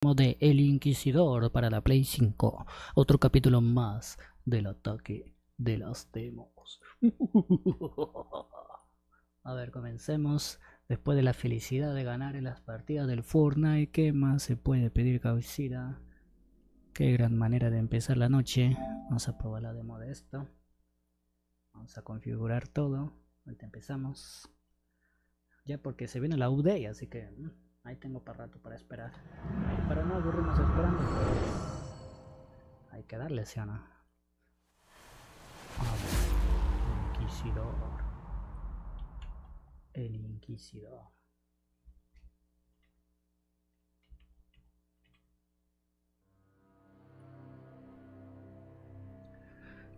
De El Inquisidor para la Play 5. Otro capítulo más del ataque de las demos. A ver, comencemos. Después de la felicidad de ganar en las partidas del Fortnite, ¿qué más se puede pedir, cabecita? Qué gran manera de empezar la noche. Vamos a probar la demo de esto. Vamos a configurar todo. Ahorita empezamos. Ya porque se viene la update, así que ahí tengo para rato para esperar. Pero no aburrimos esperando, pues hay que darle, ¿sí o no? A ver, Inquisidor. El Inquisidor.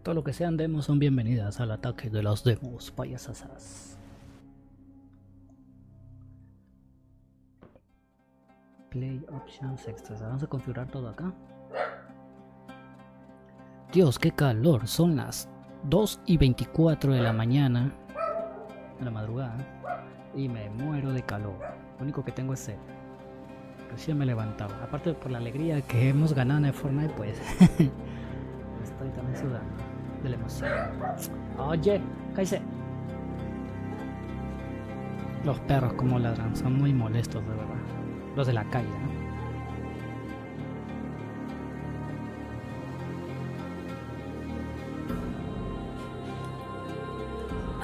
Todo lo que sean demos son bienvenidas al ataque de los demos, payasasas. Play options extras. Vamos a configurar todo acá. Dios, qué calor. Son las 2:24 de la mañana. De la madrugada. Y me muero de calor. Lo único que tengo es sed. Recién me he levantado. Aparte por la alegría que hemos ganado en el Fortnite, pues estoy también sudando de la emoción. Oye, cállese. Los perros como ladran, son muy molestos, de verdad. Los de la calle, ¿no?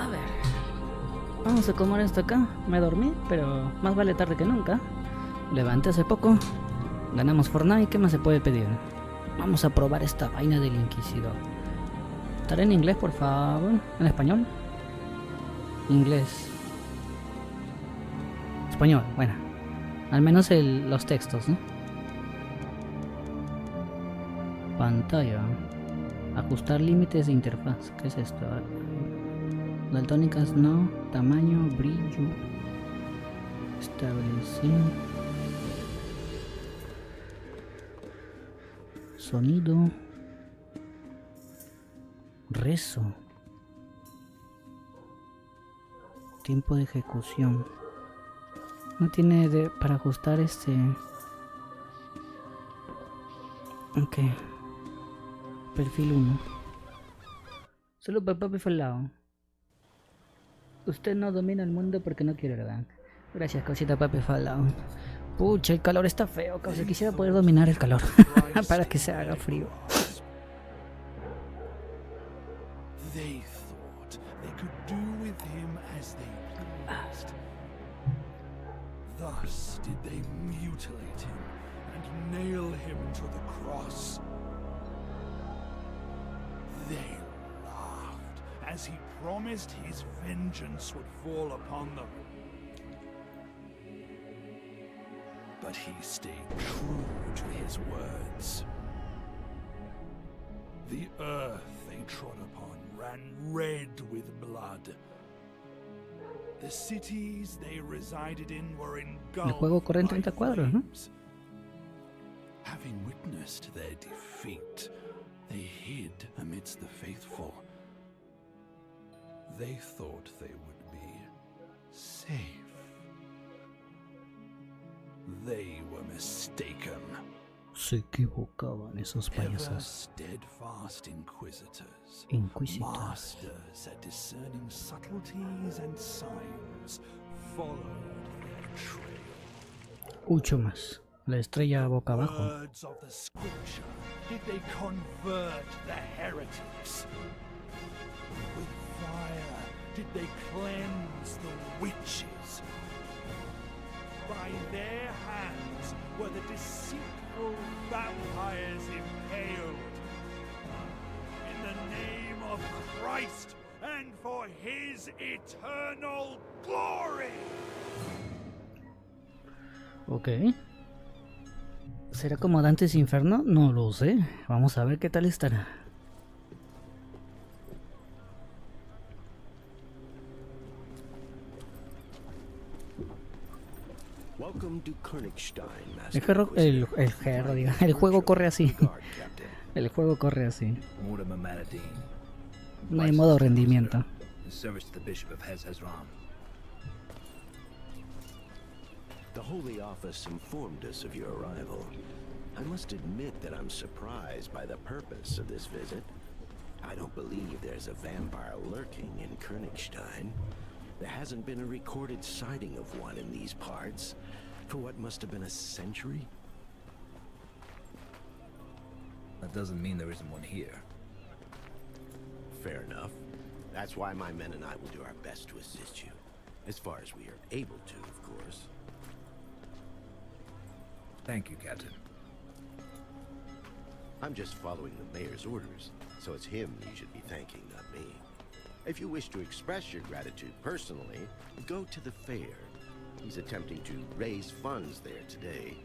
A ver. Vamos a comer esto acá. Me dormí, pero más vale tarde que nunca. Levanté hace poco. Ganamos Fortnite. ¿Qué más se puede pedir? Vamos a probar esta vaina del Inquisidor. ¿Estará en inglés, por favor? ¿En español? Inglés. Español, bueno. Al menos los textos, ¿no? Pantalla. Ajustar límites de interfaz. ¿Qué es esto? Daltónicas no. Tamaño, brillo. Establecer. Sonido. Rezo. Tiempo de ejecución. No tiene para ajustar este. Ok. Perfil 1. Solo para papi falado. Usted no domina el mundo porque no quiere, ¿verdad? Gracias, cosita papi falado. Pucha, el calor está feo, causa. Quisiera poder dominar el calor para que se haga frío. Thus did they mutilate him and nail him to the cross. They laughed as he promised his vengeance would fall upon them. But he stayed true to his words. The earth they trod upon ran red with blood. The cities they resided in were engulfed. El juego corre en 30 cuadros, ¿no? Having witnessed their defeat, they hid amidst the faithful. They thought they would be safe. They were mistaken. Se equivocaban esos payasos. Steadfast Inquisitors, Inquisitors. masters at discerning subtleties and signs, followed their trail. Mucho más. La estrella boca abajo. Words of the scripture did they convert the heretics. With fire did they cleanse the witches. By their hands were the deceitful vampires impaled. In the name of Christ and for his eternal glory. Ok. ¿Será como Dante's Inferno? No lo sé. Vamos a ver qué tal estará. El juego corre así. El juego corre así. No hay modo rendimiento. The Holy Office informed us of your arrival. I must admit that I'm surprised by the purpose of this visit. I don't believe there's a vampire lurking in Königstein. There hasn't been a recorded sighting of one in these parts for what must have been a century. That doesn't mean there isn't one here. Fair enough. That's why my men and I will do our best to assist you. As far as we are able to, of course. Thank you, Captain. I'm just following the mayor's orders, so it's him you should be thanking, not me. If you wish to express your gratitude personally, go to the fair. He's attempting to raise funds there today.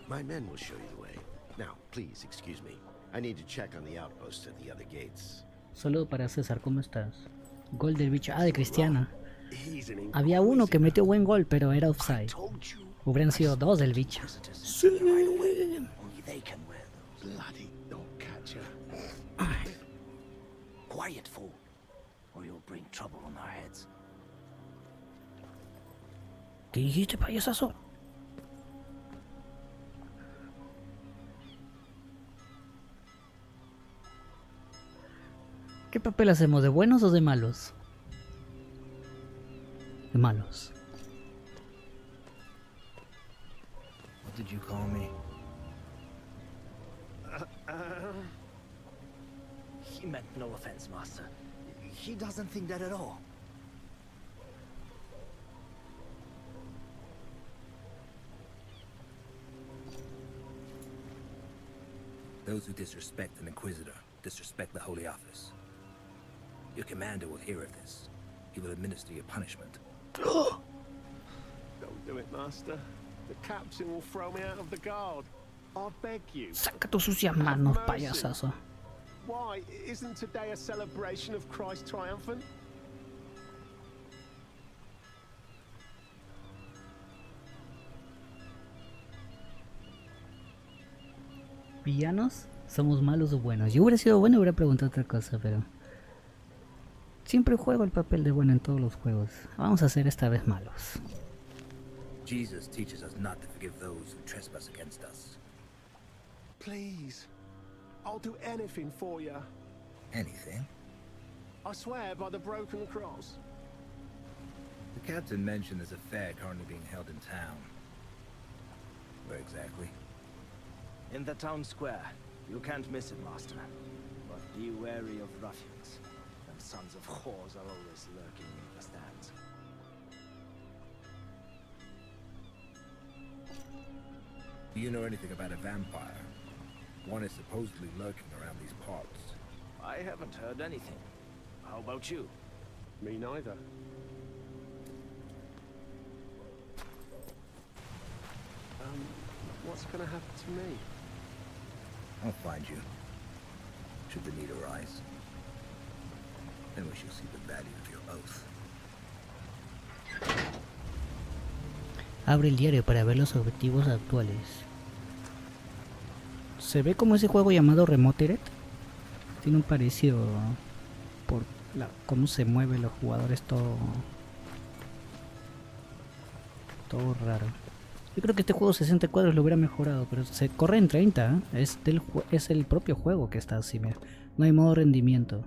My men will show you the way. Now, please excuse me. I need to check on the outposts at the other gates. Saludo para César, ¿cómo estás? Gol del bicho. Ah, de Cristiana. He's an Había uno que Inquisitor. metió buen gol, pero era I offside. told you. Hubieran sido dos del bicho. Sí. Only they can wear those. Bloody dog catcher. Quiet, fool, or you'll bring trouble on our heads. ¿Qué dijiste, payasazo? ¿Qué papel hacemos? ¿De buenos o de malos? De malos. What did you call me? He meant no offense, Master. He doesn't think that at all. Those who disrespect an Inquisitor disrespect the Holy Office. Your commander will hear of this. He will administer your punishment. Don't do it, Master. The captain will throw me out of the guard. I beg you. Saca tus sucias manos, payasazo. Why? Isn't today a celebration of Christ triumphant? ¿Villanos? ¿Somos malos o buenos? Yo hubiera sido bueno y hubiera preguntado otra cosa, pero... Siempre juego el papel de bueno en todos los juegos. Vamos a ser esta vez malos. Jesus teaches us not to forgive those who trespass against us. Please. I'll do anything for you. Anything? I swear by the broken cross. The captain mentioned there's a fair currently being held in town. Where exactly? In the town square. You can't miss it, Master. But be wary of ruffians. Them sons of whores are always lurking in the stands. Do you know anything about a vampire? One is supposedly lurking around these parts. I haven't heard anything. How about you? Me neither. What's gonna happen to me? I'll find you. Should the need arise. Then we shall see the value of your oath. Abre el diario para ver los objetivos actuales. Se ve como ese juego llamado Remotered. Tiene un parecido por cómo se mueven los jugadores, todo raro. Yo creo que este juego 60 cuadros lo hubiera mejorado, pero se corre en 30, ¿eh? Es el propio juego que está así, mira. No hay modo rendimiento.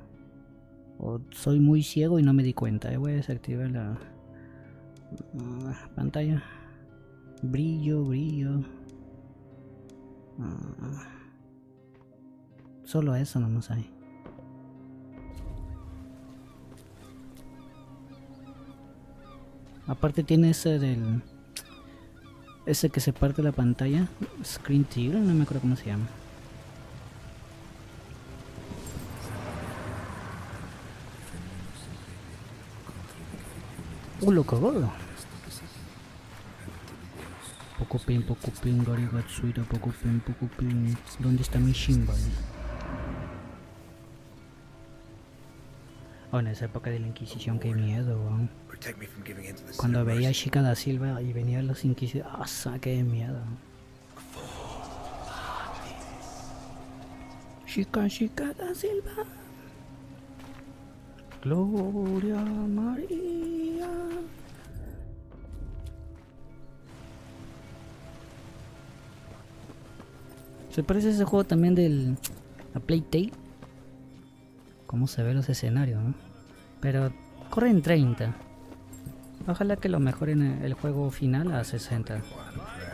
O soy muy ciego y no me di cuenta. Voy a desactivar la pantalla. Brillo. Solo eso nomás hay. Aparte tiene ese que se parte la pantalla. Screen Tigre, no me acuerdo cómo se llama. Loco gordo. Poco pin, Garigatsuira, poco pin. ¿Dónde está mi Shimbal? Oh, en esa época de la Inquisición, qué miedo, weón. Cuando veía a Chica da Silva y venían los Inquisidores, ¡ah, qué miedo! Chica da Silva. Gloria María. Se parece a ese juego también del... a Playtale. Cómo se ven los escenarios, ¿no? Pero corre en 30. Ojalá que lo mejoren el juego final a 60.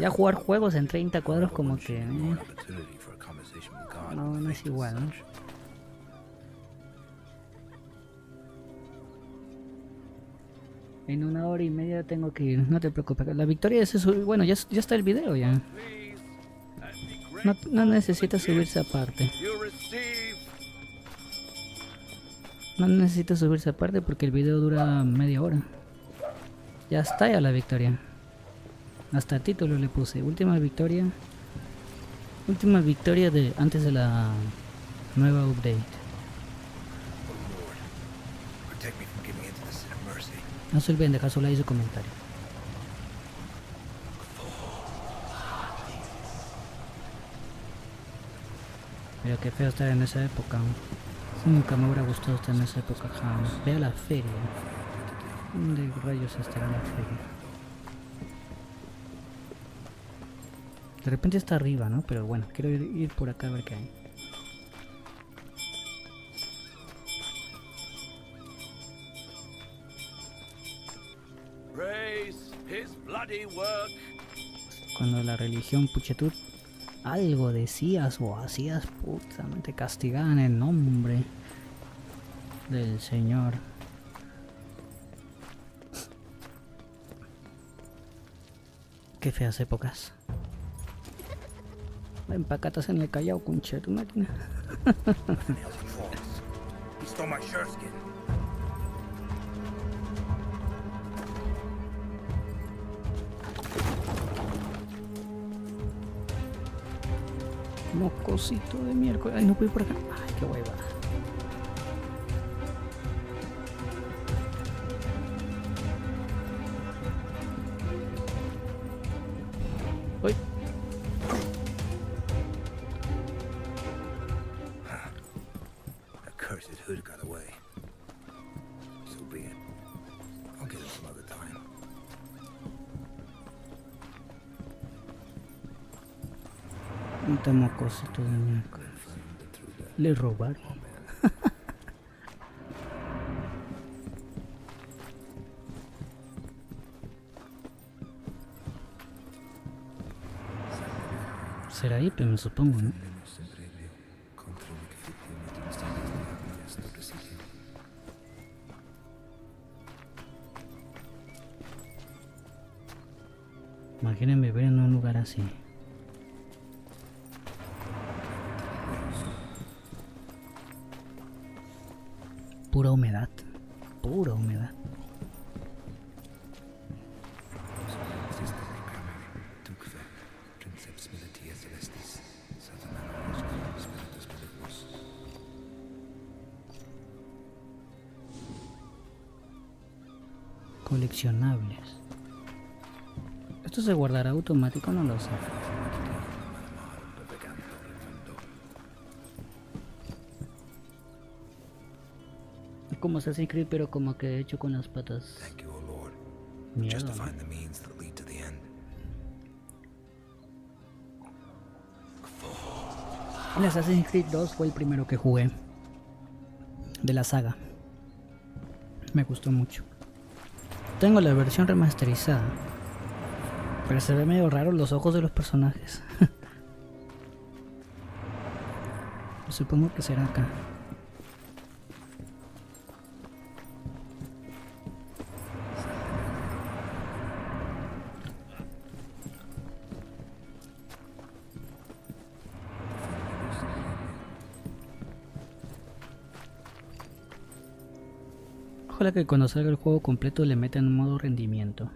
Ya jugar juegos en 30 cuadros como que... no es igual, ¿no? En 1 hora y media tengo que ir, no te preocupes. La victoria es eso. Bueno, ya está el video ya. No necesitas subirse aparte. No necesitas subirse aparte porque el video dura media hora. Ya está ya la victoria. Hasta título le puse. Última victoria. Última victoria de antes de la nueva update. No se olviden dejar su like y su comentario. Pero qué feo estar en esa época. Nunca me hubiera gustado estar en esa época jamás. Ve a la feria. ¿Dónde rayos está en la feria? De repente está arriba, ¿no? Pero bueno, quiero ir por acá a ver qué hay. Cuando la religión Puchetur algo decías o hacías, puta, te castigaban en nombre del Señor. Qué feas épocas. Ven pacatas en el Callao, concha tu máquina. Mocosito de miércoles. Ay, no puedo ir por acá. Ay, qué hueva. Uy. That cursed hood got away. So be it. I'll get him some other time. Un mocosito de miércoles. Le robaron. Será ahí, pero me supongo, ¿no? Imagínense ver en un lugar así. Pura humedad. Pura humedad. Coleccionables. ¿Esto se guardará automático? No lo sé. Es como Assassin's Creed, pero como que hecho con las patas. Mierda, ¿no? El Assassin's Creed 2 fue el primero que jugué de la saga. Me gustó mucho. Tengo la versión remasterizada, pero se ve medio raro los ojos de los personajes. Supongo que será acá. Ojalá que cuando salga el juego completo le metan un modo rendimiento.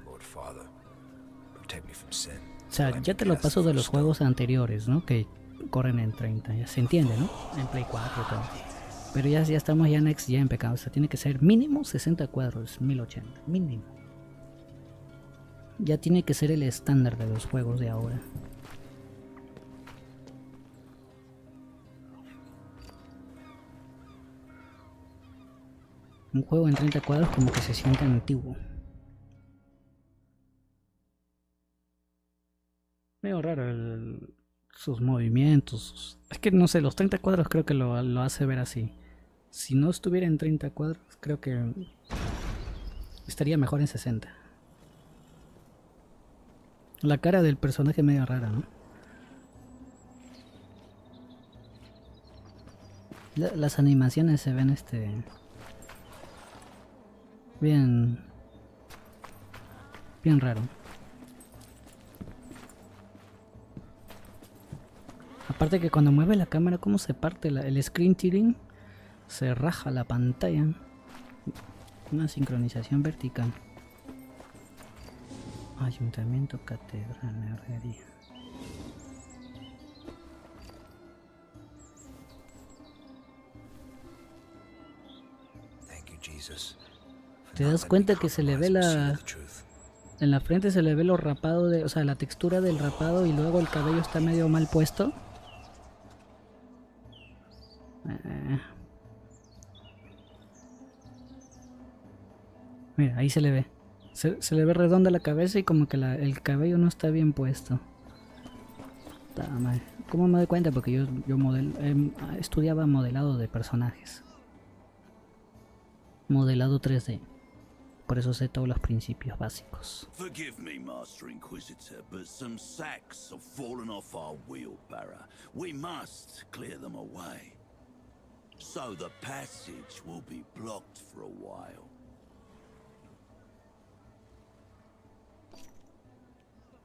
O sea, ya te lo paso de los juegos anteriores, ¿no? Que corren en 30, ya se entiende, ¿no? En Play 4 y todo. Pero ya estamos ya Next Gen, pecado. O sea, tiene que ser mínimo 60 cuadros, 1080, mínimo. Ya tiene que ser el estándar de los juegos de ahora. Un juego en 30 cuadros como que se siente antiguo. Medio raro sus movimientos. Es que no sé, los 30 cuadros creo que lo hace ver así. Si no estuviera en 30 cuadros, creo que estaría mejor en 60. La cara del personaje es medio rara, ¿no? Las animaciones se ven bien raro. Aparte que cuando mueve la cámara, cómo se parte el screen tearing, se raja la pantalla. Una sincronización vertical. Ayuntamiento, catedral, herrería. Thank you, Jesus. ¿Te das cuenta que se le ve en la frente se le ve lo rapado o sea, la textura del rapado y luego el cabello está medio mal puesto? Mira, ahí se le ve. Se le ve redonda la cabeza y como que el cabello no está bien puesto. ¿Cómo me doy cuenta? Porque yo estudiaba modelado de personajes. Modelado 3D. Por eso sé todos los principios básicos. Forgive me, Master Inquisitor, but some sacks have fallen off our wheelbarrow. We must clear them away. So the passage will be blocked for a while.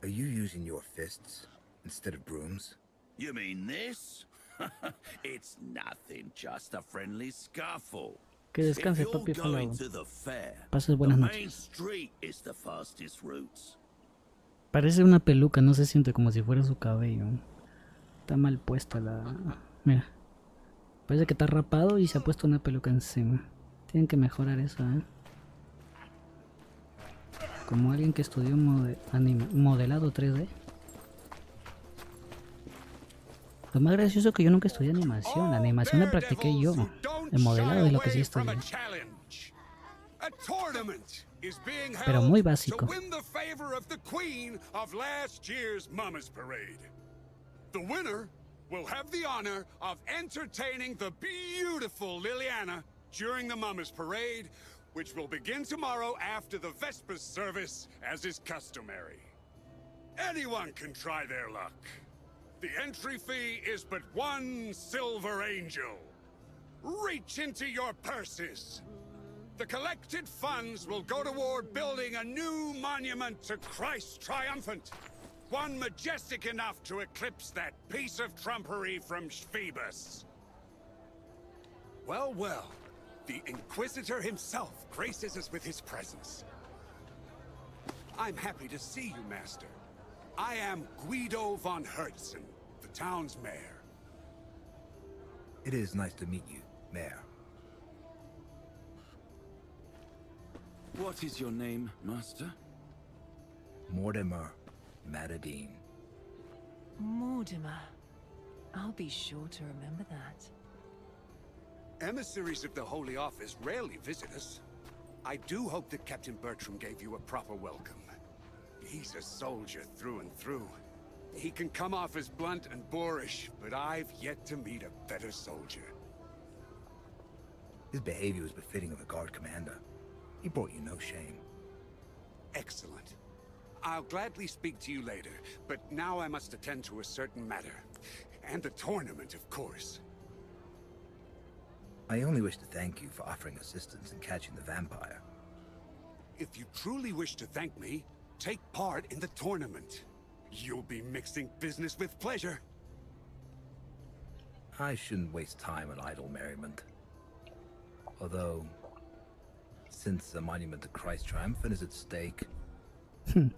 Are you using your fists instead of brooms? You mean this? It's nothing, just a friendly scuffle. Que descanse, If you're papi going Falao. to the fair, Pases buenas the main noches. street is the fastest route. Parece una peluca, no se siente como si fuera su cabello. Está mal puesta Mira. Parece que está rapado y se ha puesto una peluca encima. Tienen que mejorar eso, ¿eh? Como alguien que estudió modelado 3D. Lo más gracioso es que yo nunca estudié animación. La animación la practiqué yo. El modelado es lo que sí estudié. Pero muy básico. Will have the honor of entertaining the beautiful Liliana during the Mummers Parade, which will begin tomorrow after the Vespers service, as is customary. Anyone can try their luck. The entry fee is but 1 silver angel. Reach into your purses. The collected funds will go toward building a new monument to Christ Triumphant. One majestic enough to eclipse that piece of trumpery from Phoebus. Well, well, the Inquisitor himself graces us with his presence. I'm happy to see you, Master. I am Guido von Herzen, the town's mayor. It is nice to meet you, Mayor. What is your name, Master? Mortimer Matadine. Mortimer. I'll be sure to remember that. Emissaries of the Holy Office rarely visit us. I do hope that Captain Bertram gave you a proper welcome. He's a soldier through and through. He can come off as blunt and boorish, but I've yet to meet a better soldier. His behavior was befitting of a guard commander. He brought you no shame. Excellent. I'll gladly speak to you later, but now I must attend to a certain matter. And the tournament, of course. I only wish to thank you for offering assistance in catching the vampire. If you truly wish to thank me, take part in the tournament. You'll be mixing business with pleasure. I shouldn't waste time on idle merriment. Although, since the monument to Christ Triumphant is at stake,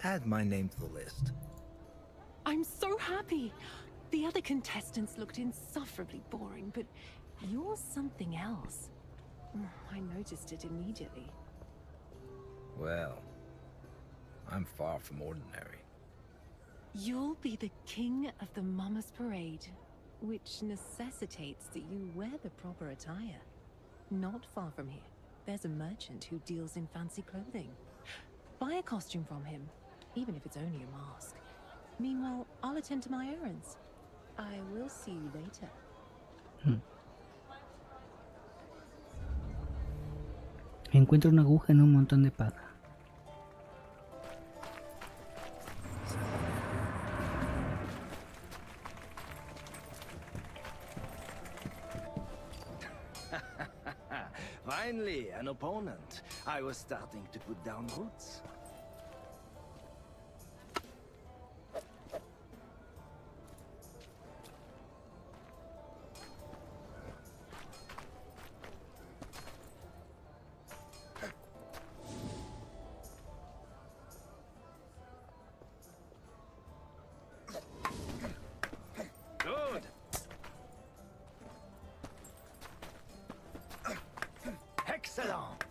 add my name to the list. I'm so happy! The other contestants looked insufferably boring, but you're something else. I noticed it immediately. Well, I'm far from ordinary. You'll be the king of the Mummers Parade, which necessitates that you wear the proper attire. Not far from here, there's a merchant who deals in fancy clothing. Buy a costume from him, even if it's only a mask. Meanwhile, I'll attend to my errands. I will see you later. Encuentra una aguja en un montón de paja. Finally, an opponent. I was starting to put down roots. Good. Excellent.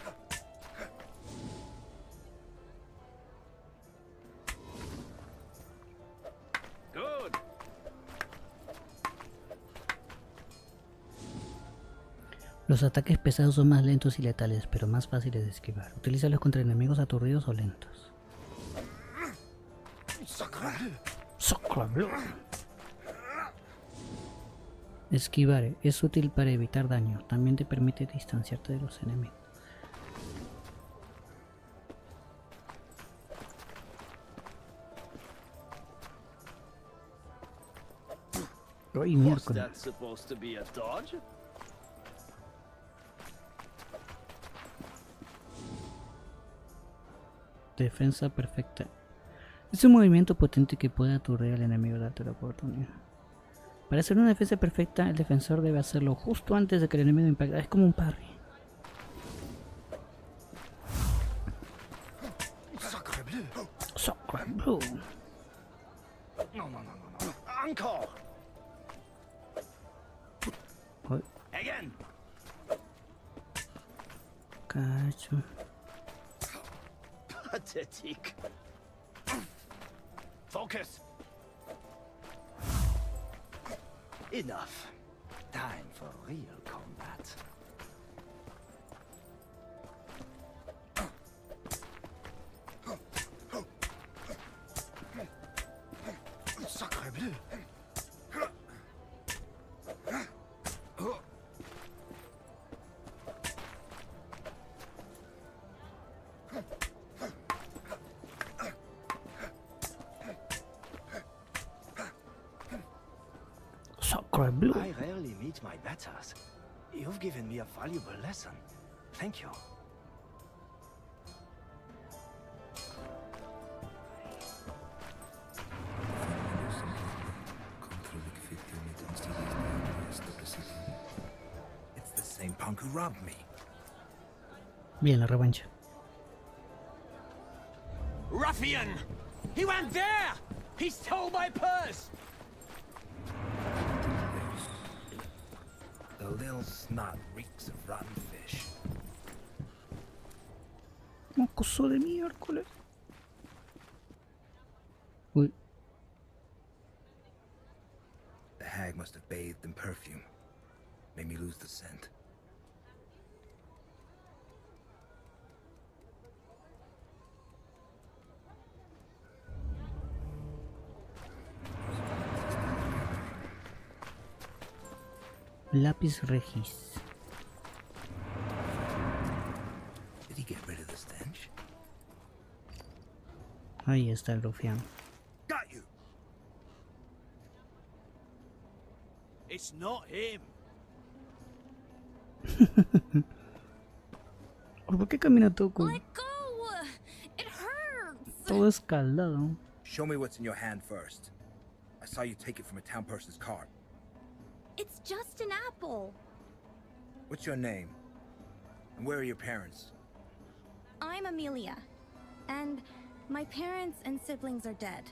Good. Los ataques pesados son más lentos y letales, pero más fáciles de esquivar. Utilízalos contra enemigos aturdidos o lentos. Sacrebleu. Esquivar es útil para evitar daño. También te permite distanciarte de los enemigos. Ay, Was miércoles. that supposed to be a dodge? Defensa perfecta. Es un movimiento potente que puede aturdir al enemigo darte la oportunidad. Para hacer una defensa perfecta, el defensor debe hacerlo justo antes de que el enemigo impacte. Es como un parry. Sacrebleu. No. Encore. Ay, Again. cacho. Pathetic. Focus. Enough. Time for real combat. Sacrebleu. Sacrebleu. I rarely meet my betters. You've given me a valuable lesson. Thank you. It's the same punk who robbed me. Bien, la revancha. Ruffian! He went there! He stole my purse! The little snot reeks of rotten fish. Mocoso de miércoles. Uy, The hag must have bathed in perfume. Made me lose the scent. lápiz regis. Did he get rid of the stench? Ahí está el rufián. Got you! It's not him. ¿Por qué camina todo con Let go! It hurts! todo escaldado? Show me what's in your hand first. I saw you take it from a town person's cart. It's just an apple. What's your name? And where are your parents? I'm Amelia, and my parents and siblings are dead.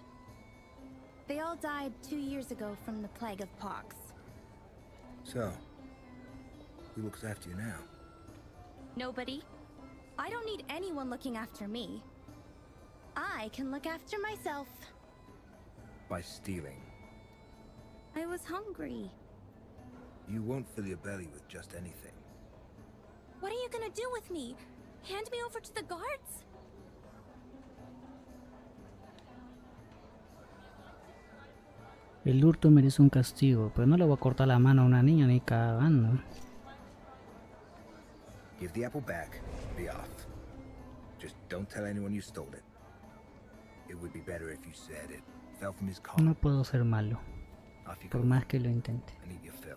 They all died 2 years ago from the plague of pox. So, who looks after you now? Nobody. I don't need anyone looking after me. I can look after myself. By stealing. I was hungry. You won't fill your belly with just anything. What are you gonna do with me? Hand me over to the guards? El hurto merece un castigo, pero no le voy a cortar la mano a una niña ni cagando. Give the apple back, be off. Just don't tell anyone you stole it. It would be better if you said it fell from his car. No puedo ser malo, Off you por go más que lo intente. and eat your fill.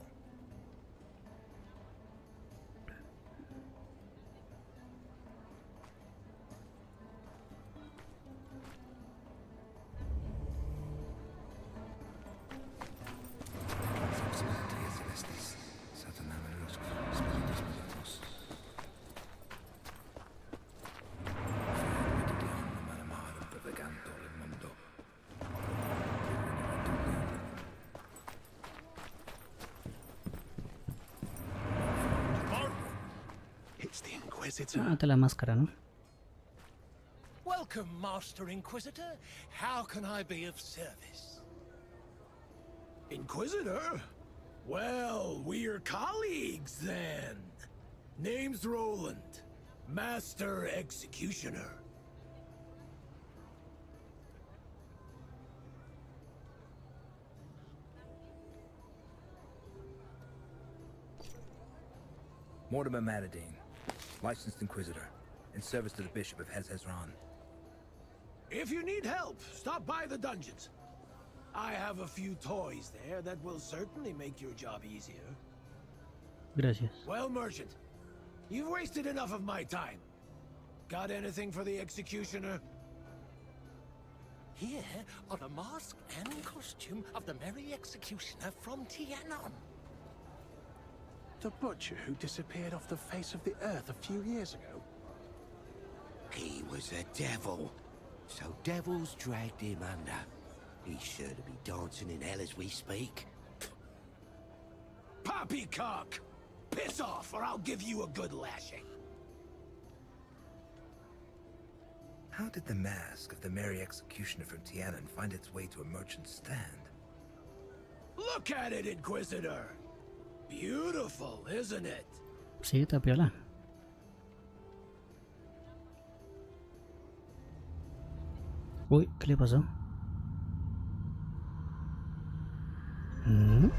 It's the Inquisitor. Mate la máscara, ¿no? Welcome, Master Inquisitor. How can I be of service? Inquisitor? Well, we're colleagues then. Name's Roland, Master Executioner. Mortimer Matadine, licensed Inquisitor, in service to the Bishop of Hezron. If you need help, stop by the dungeons. I have a few toys there that will certainly make your job easier. Gracias. Well, Merchant, you've wasted enough of my time. Got anything for the Executioner? Here are the mask and costume of the Merry Executioner from Tianon. The butcher who disappeared off the face of the earth a few years ago? He was a devil. So devils dragged him under. He's sure to be dancing in hell as we speak. Poppycock! Piss off, or I'll give you a good lashing. How did the mask of the Merry Executioner from Tianon find its way to a merchant's stand? Look at it, Inquisitor! Beautiful, isn't it? Sí, está piola. Uy, ¿qué le pasó? ¿Mm?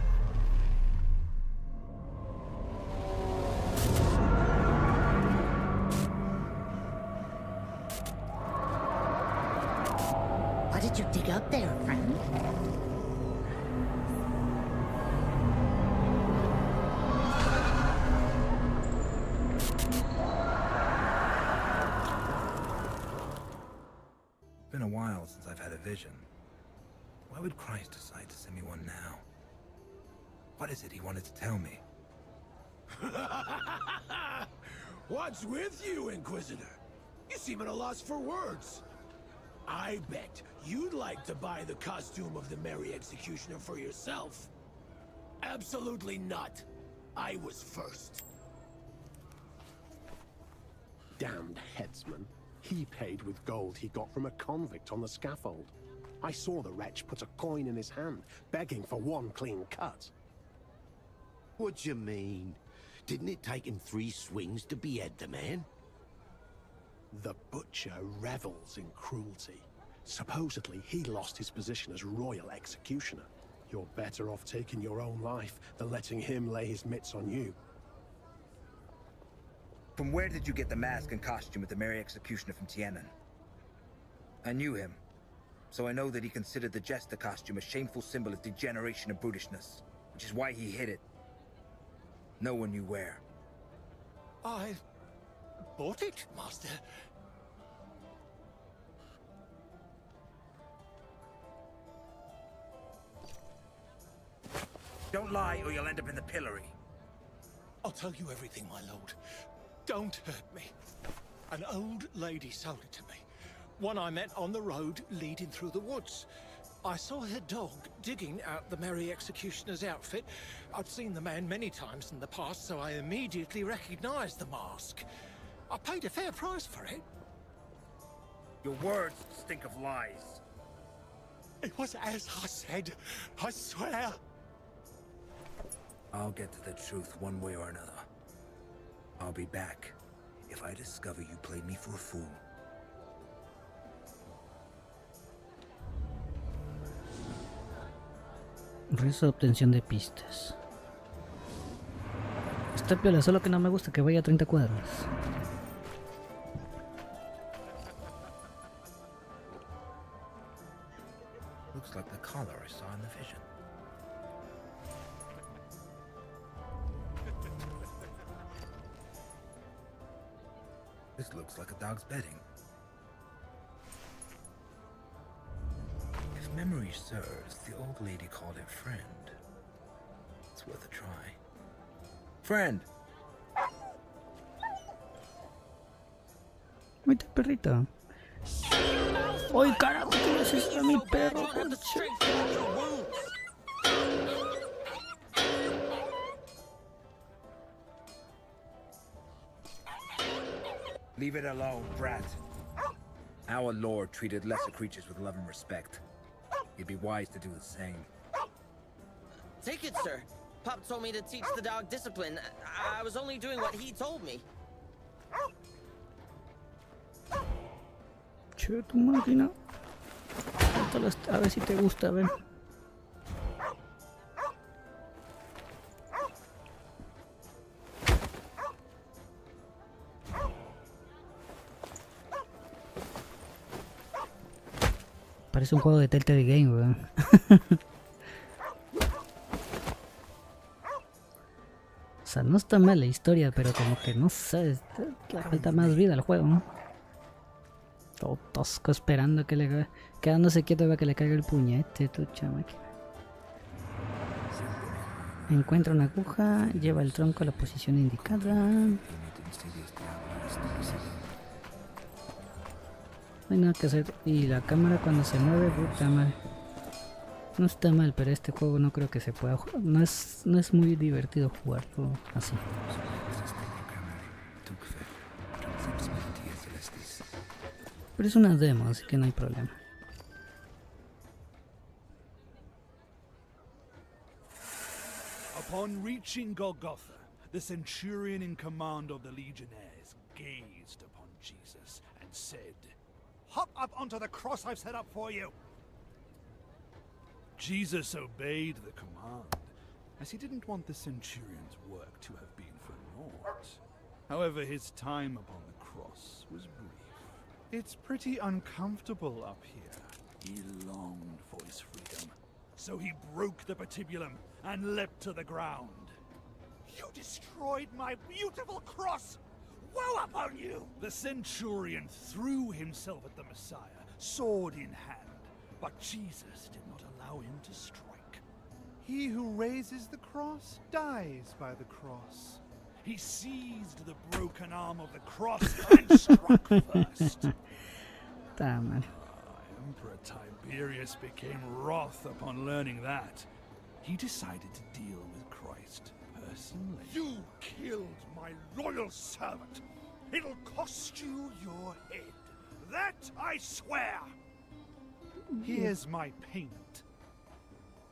What did you dig up there, friend? Been a while since I've had a vision. Why would Christ decide to send me one now? What is it he wanted to tell me? What's with you, Inquisitor? You seem at a loss for words. I bet you'd like to buy the costume of the Merry Executioner for yourself. Absolutely not. I was first. Damned headsman. He paid with gold he got from a convict on the scaffold. I saw the wretch put a coin in his hand, begging for one clean cut. What you mean? Didn't it take him 3 swings to behead the man? The butcher revels in cruelty. Supposedly, he lost his position as royal executioner. You're better off taking your own life than letting him lay his mitts on you. From where did you get the mask and costume of the Merry Executioner from Tianon? I knew him, so I know that he considered the jester costume a shameful symbol of degeneration and brutishness, which is why he hid it. No one knew where. I bought it, Master. Don't lie or you'll end up in the pillory. I'll tell you everything, my lord. Don't hurt me. An old lady sold it to me. One I met on the road leading through the woods. I saw her dog digging out the Merry Executioner's outfit. I'd seen the man many times in the past, so I immediately recognized the mask. I paid a fair price for it. Your words stink of lies. It was as I said, I swear. I'll get to the truth one way or another. I'll be back if I discover you played me for a fool. Rezo de obtención de pistas. Está piola, solo que no me gusta que vaya a 30 cuadras. Looks like the collar I saw in the vision. This looks like a dog's bedding. If memory serves, the old lady called it friend. It's worth a try. Friend! Mira, perrito. ¡Ay, carajo! ¿Qué le haces a mi perro? Concha? Leave it alone, brat. Our Lord treated lesser creatures with love and respect. You'd be wise to do the same. Take it, sir. Pop told me to teach the dog discipline. I was only doing what he told me. Che, tu máquina. A ver si te gusta, a ver. Parece un juego de Telltale Game, weón. O sea, no está mal la historia, pero como que no sé, le falta más vida al juego, ¿no? Todo tosco esperando que le... Quedándose quieto para que le caiga el puñete, tu máquina. Encuentra una aguja, lleva el tronco a la posición indicada. No hay nada que hacer. Y la cámara cuando se mueve, puta madre. No está mal, pero este juego no creo que se pueda jugar. No es muy divertido jugarlo así. Pero es una demo, así que no hay problema. Upon reaching Golgotha, the centurion in command of the legionnaires gazed upon Jesus and said, "Hop up onto the cross I've set up for you." Jesus obeyed the command, as he didn't want the centurion's work to have been for naught. However, his time upon the cross was brief. It's pretty uncomfortable up here. He longed for his freedom, so he broke the patibulum and leapt to the ground. "You destroyed my beautiful cross! Woe upon you!" The centurion threw himself at the Messiah, sword in hand, but Jesus did not allow him to strike. He who raises the cross dies by the cross. He seized the broken arm of the cross and struck first. Damn. Emperor Tiberius became wroth upon learning that. He decided to deal with Christ personally. You killed my loyal servant. It'll cost you your head. That I swear. Here's my payment.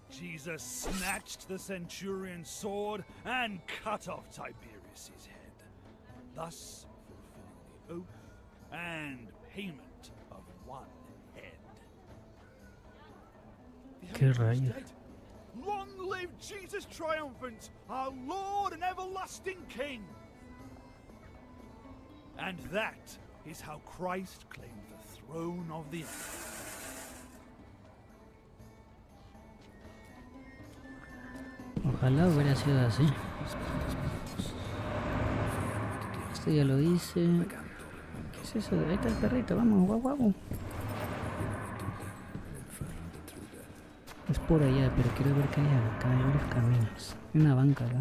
Jesus snatched the centurion's sword and cut off Tiberius's head, thus fulfilling the oath and payment of one head. Qué rayos. Long live Jesus triumphant, our Lord and everlasting King! And that is how Christ claimed the throne of the earth. Ojalá hubiera sido así. Esto ya lo hice. ¿Qué es eso? Ahí está el perrito, vamos, guau guau. Es por allá, pero quiero ver qué hay acá. Hay varios caminos. Hay una banca acá.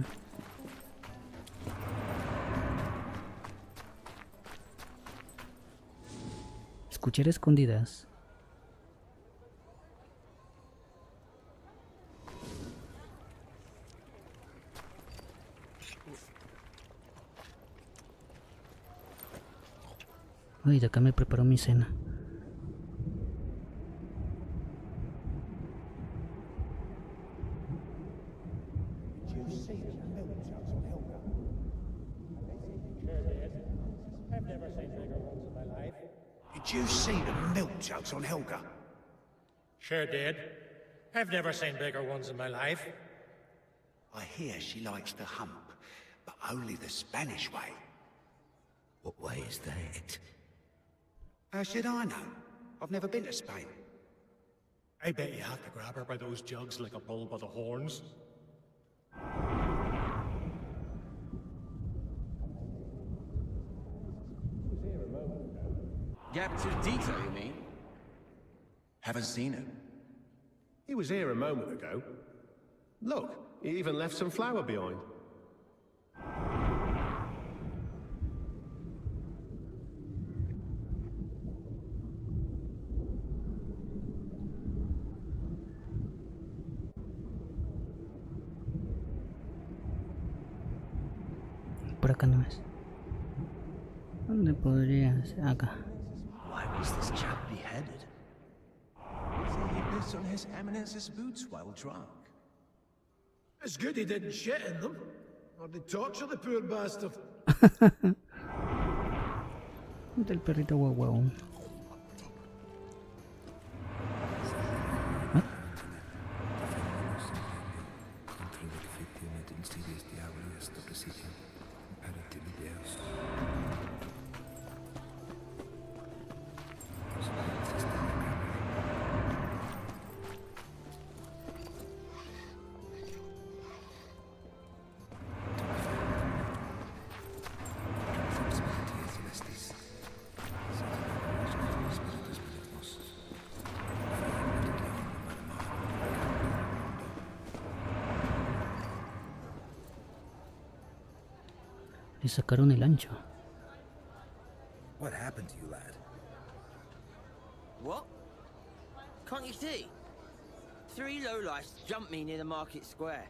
Escuchar escondidas. Ay, de acá me preparó mi cena. Did you see the milk jugs on Helga? Sure did. I've never seen bigger ones in my life. I hear she likes to hump, but only the Spanish way. What way is that? How should I know? I've never been to Spain. I bet you have to grab her by those jugs like a bull by the horns. Gap to detail, you mean? Haven't seen him. He was here a moment ago. Look, he even left some flour behind. Por acá no es. ¿Dónde podría ser? Acá. Why was this chap beheaded? He pissed on His Eminence's boots while drunk. It's good he didn't shit in them, or they torture the poor bastard. ¿Dónde el perrito guau guau? Le sacaron el ancho. What happened to you, lad? What? Can't you see? 3 lowlifes jumped me near the market square.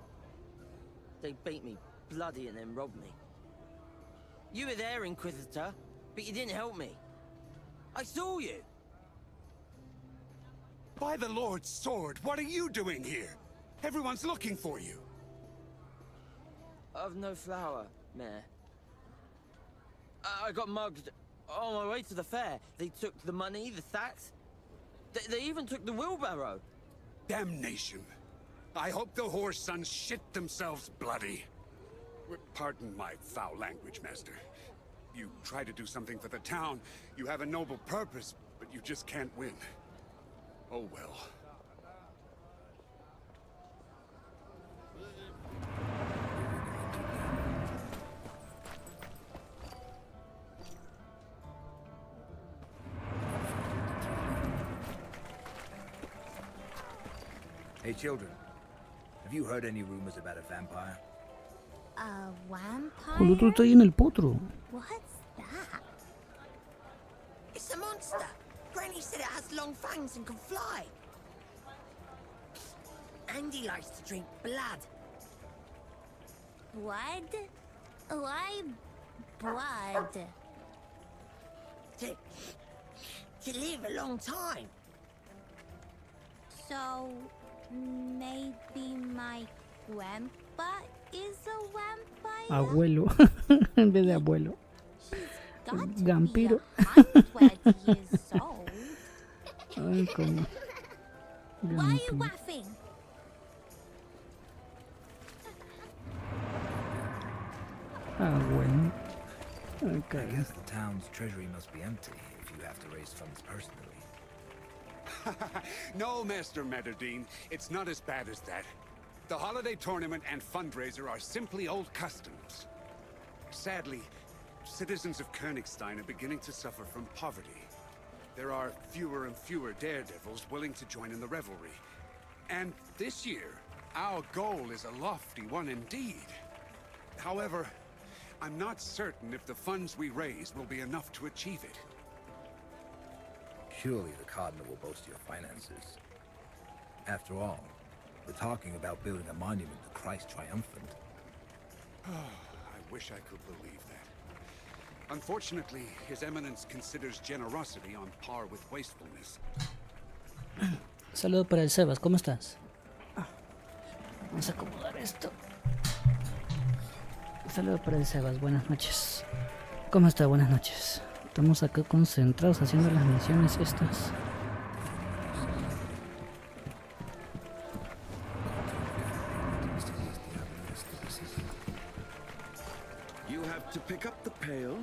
They beat me bloody and then robbed me. You were there, Inquisitor, but you didn't help me. I saw you. By the Lord's sword, what are you doing here? Everyone's looking for you. I've no flour, Mayor. I got mugged on my way to the fair. They took the money, the sacks. They even took the wheelbarrow. Damnation. I hope the horse sons shit themselves bloody. Pardon my foul language, Master. You try to do something for the town. You have a noble purpose, but you just can't win. Oh well. Hey, children. Have you heard any rumors about a vampire? A vampire? El otro está ahí en el potro. What's that? It's a monster. Granny said it has long fangs and can fly. And he likes to drink blood. Blood? Why blood? To live a long time. So, maybe my grandpa is a vampire? Abuelo. En vez de abuelo. Vampiro. Ay, como. Why are you laughing? Bueno. Okay. I guess the town's treasury must be empty if you have to raise funds personally. No, Master Meterdine, it's not as bad as that. The holiday tournament and fundraiser are simply old customs. Sadly, citizens of Königstein are beginning to suffer from poverty. There are fewer and fewer daredevils willing to join in the revelry. And this year, our goal is a lofty one indeed. However, I'm not certain if the funds we raise will be enough to achieve it. Surely the Cardinal will boast your finances. After all, we're talking about building a monument to Christ Triumphant. I wish I could believe that. Unfortunately, His Eminence considers generosity on par with wastefulness. Saludo para el Sebas, ¿cómo estás? Vamos a acomodar esto. Saludo para el Sebas, buenas noches. ¿Cómo está? Buenas noches. Estamos acá concentrados haciendo las misiones estas. have to pick up the pail,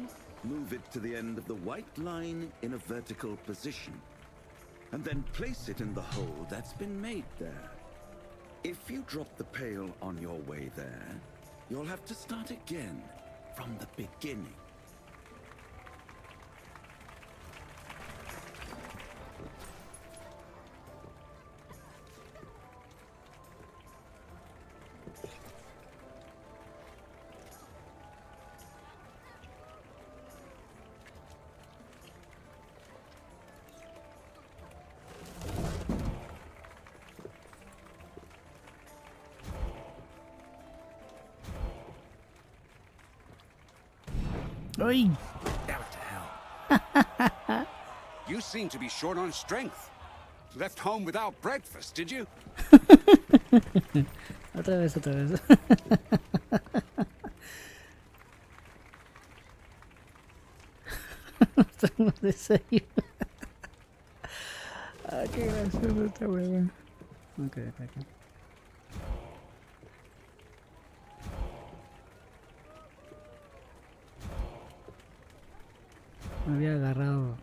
move it to the end of the white line in a vertical position, and then place it in the hole that's been made there. If you drop the pail on your way there, you'll have to start again from the beginning. ¡Ay! Damn it to hell. You seem to be short on strength. Left home without breakfast, did you? Otra vez, otra vez. Estamos desayunando. Ah, qué gracioso esta hueva. Ok, acá. Me había agarrado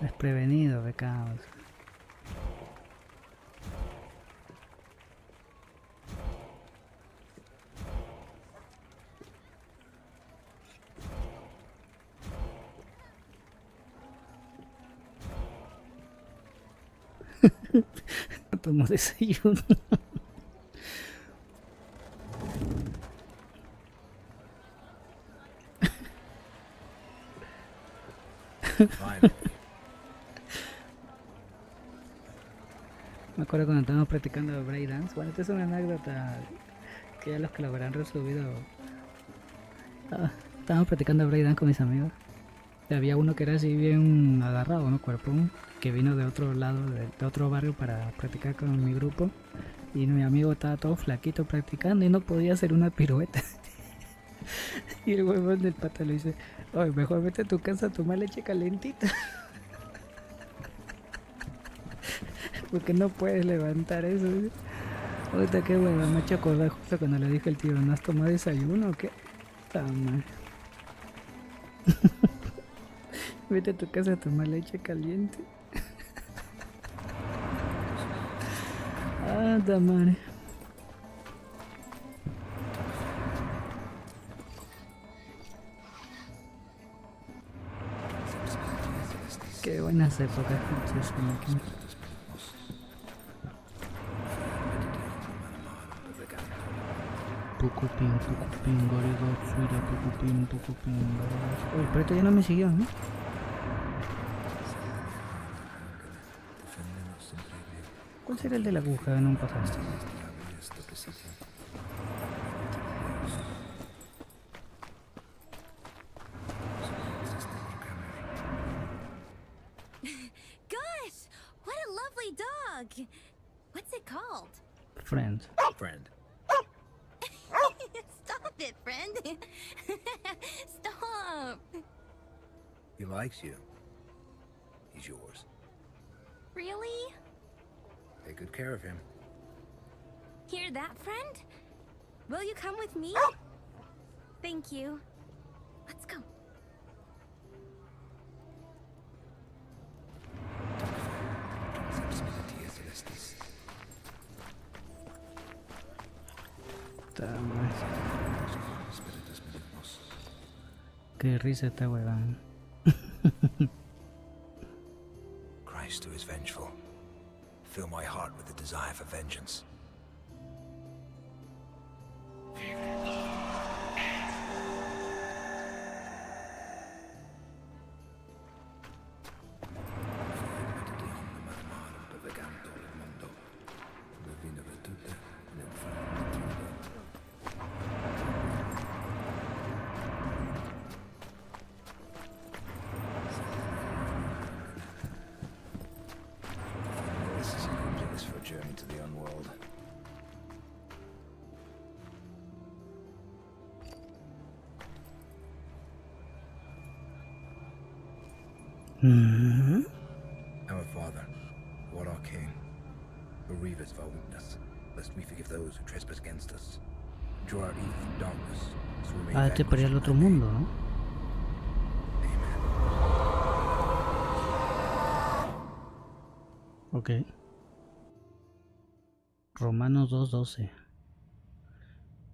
desprevenido, pecados. No tomo desayuno. Me acuerdo cuando estábamos practicando breakdance. Bueno, esta es una anécdota que ya los que lo habrán resubido. Estábamos practicando breakdance con mis amigos. Y había uno que era así bien agarrado, ¿no? Cuerpón, que vino de otro lado, de otro barrio para practicar con mi grupo. Y mi amigo estaba todo flaquito practicando y no podía hacer una pirueta. Y el huevón del pata le dice: oye, mejor vete a tu casa a tomar leche calentita. Porque no puedes levantar eso. Ahorita qué hueva, me he hecho acordar justo cuando le dije al tío: ¿no has tomado desayuno o qué? Está mal. Vete a tu casa a tomar leche caliente. Ah, está mal. Qué buenas épocas, pinches, aquí. Pucupín, gorigo, fuera, pucupín, gorigo. Oye, pero esto ya no me siguió, ¿no? ¿Cuál será el de la aguja en un pasado? Gosh, what a lovely dog. What's it called? Friend. Friend. Stop it, friend. Stop. He likes you. He's yours. Really? Take good care of him. Hear that, friend? Will you come with me? Thank you. Let's go. Qué risa esta huevada. Christ, who is vengeful. Fill my heart with the desire for vengeance. Our Father, who art our King, bereave us of our weakness, lest we forgive those who trespass against us. Ah, este para ir al otro mundo, ¿no? Ok. Romanos 2:12.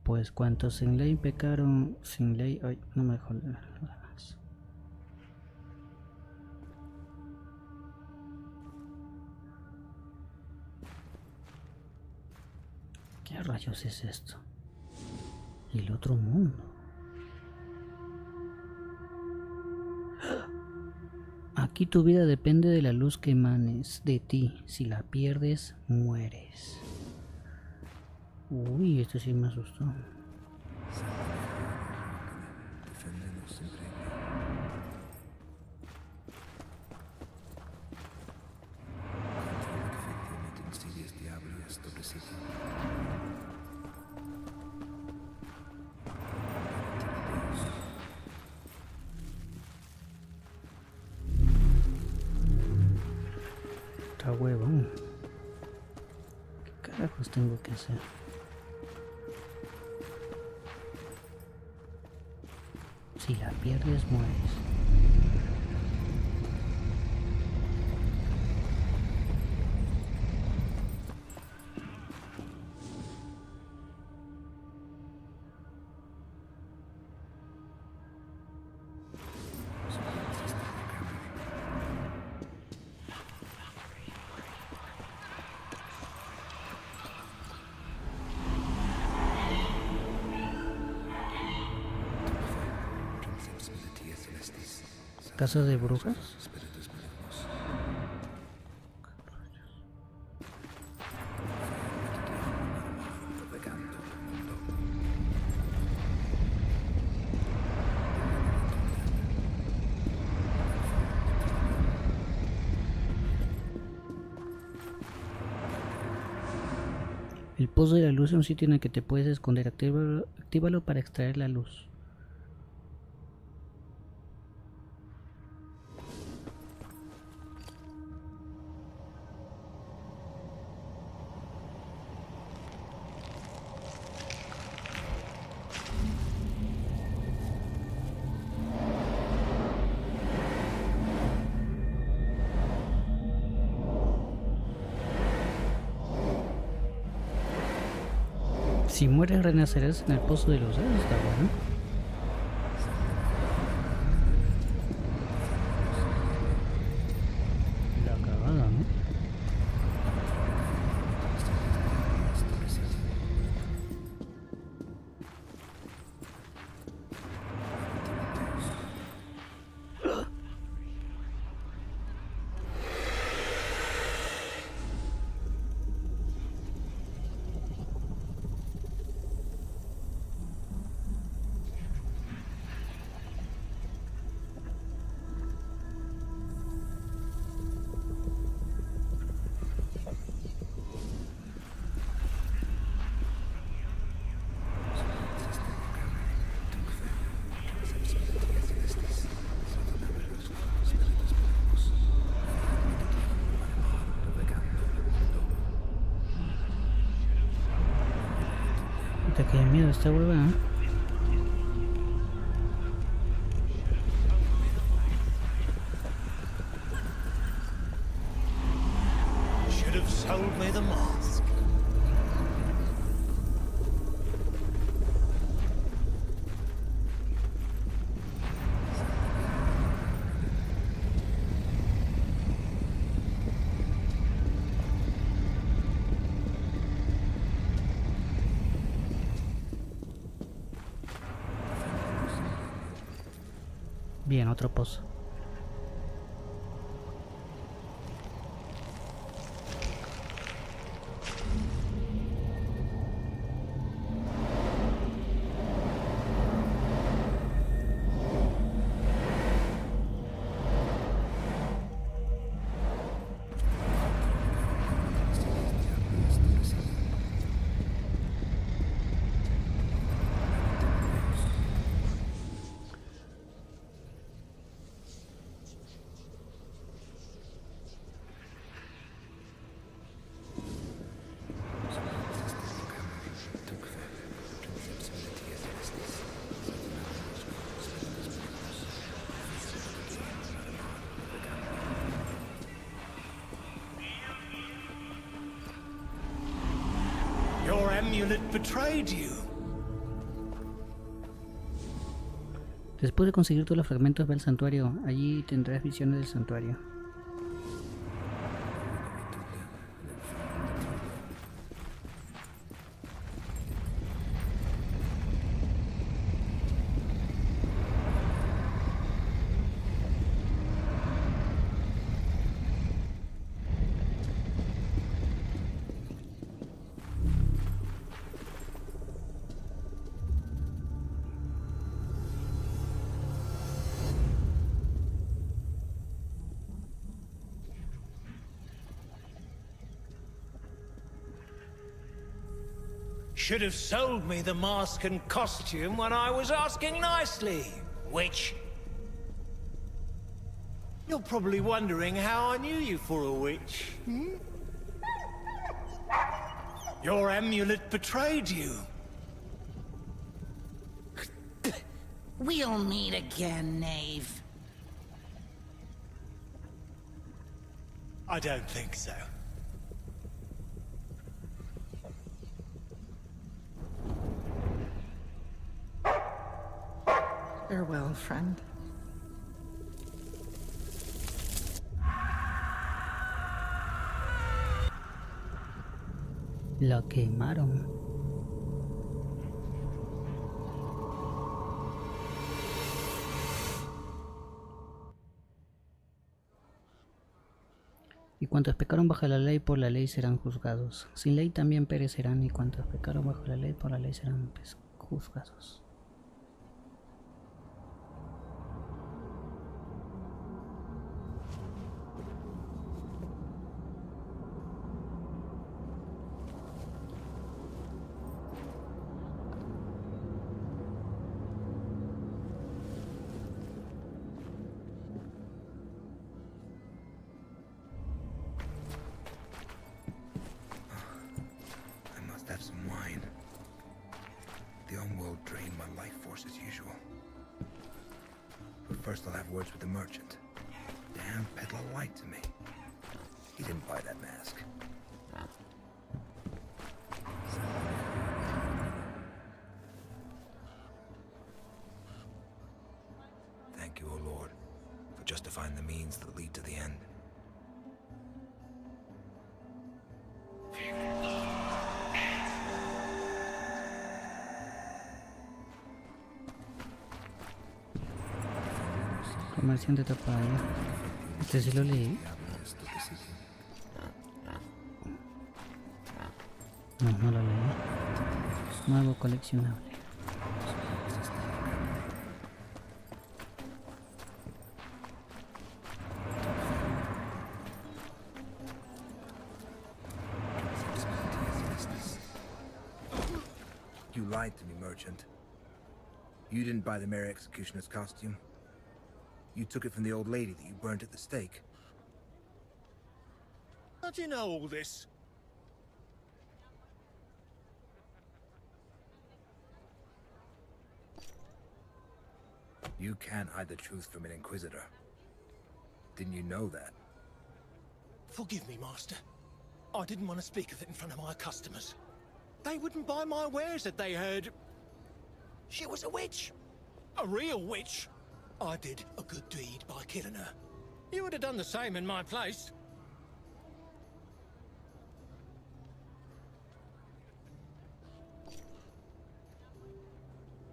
Pues cuantos sin ley pecaron, sin ley... Ay, no me dejó leer. ¿Qué rayos es esto? Y el otro mundo. Aquí tu vida depende de la luz que emanes de ti. Si la pierdes, mueres. Uy, esto sí me asustó. Está huevón. ¿Qué carajos tengo que hacer? Si la pierdes, mueres. ¿Casa de brujas? El pozo de la luz es un sitio en el que te puedes esconder. Actívalo para extraer la luz. Si mueres, renacerás en el pozo de los dedos. Está bueno. La cagada, ¿no? Qué miedo esta huevada. Should have sold me the mask. Bien, otro pozo. amulet betrayed you. Después de conseguir todos los fragmentos, ve al santuario. Allí tendrás visiones del santuario. Should have sold me the mask and costume when I was asking nicely, witch. You're probably wondering how I knew you for a witch, hmm? Your amulet betrayed you. We'll meet again, knave. I don't think so. Farewell, friend. La quemaron. Y cuantos pecaron bajo la ley, por la ley serán juzgados. Sin ley también perecerán, y cuantos pecaron bajo la ley, por la ley serán juzgados. First I'll have words with the merchant. Damn peddler lied to me. He didn't buy that mask. Thank you, O Lord, for justifying the means that lead to the end. Comerciante tapado. Este sí lo leí. No, no lo leí. Nuevo coleccionable. You lied to me, merchant. You didn't buy the Mary Executioner's costume. You took it from the old lady that you burnt at the stake. How do you know all this? You can't hide the truth from an Inquisitor. Didn't you know that? Forgive me, Master. I didn't want to speak of it in front of my customers. They wouldn't buy my wares if they heard she was a witch. A real witch. I did a good deed by killing her. You would have done the same in my place.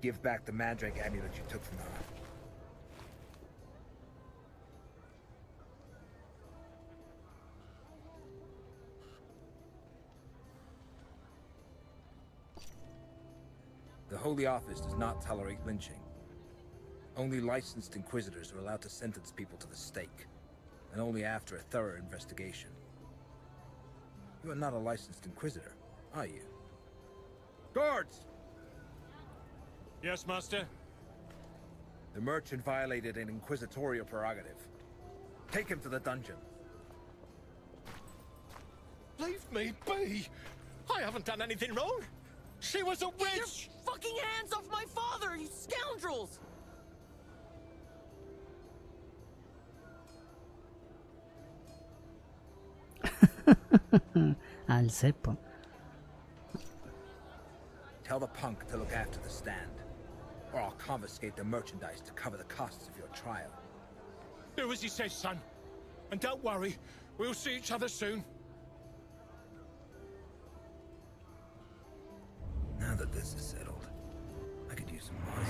Give back the Mandrake amulet you took from her. The Holy Office does not tolerate lynching. Only licensed Inquisitors are allowed to sentence people to the stake, and only after a thorough investigation. You are not a licensed Inquisitor, are you? Guards! Yes, Master? The merchant violated an inquisitorial prerogative. Take him to the dungeon. Leave me be! I haven't done anything wrong! She was a witch! Get your fucking hands off my father, you scoundrels! Al cepo. Tell the punk to look after the stand, or I'll confiscate the merchandise to cover the costs of your trial. Do as he says, son. And don't worry, we'll see each other soon. Now that this is settled, I could use some more.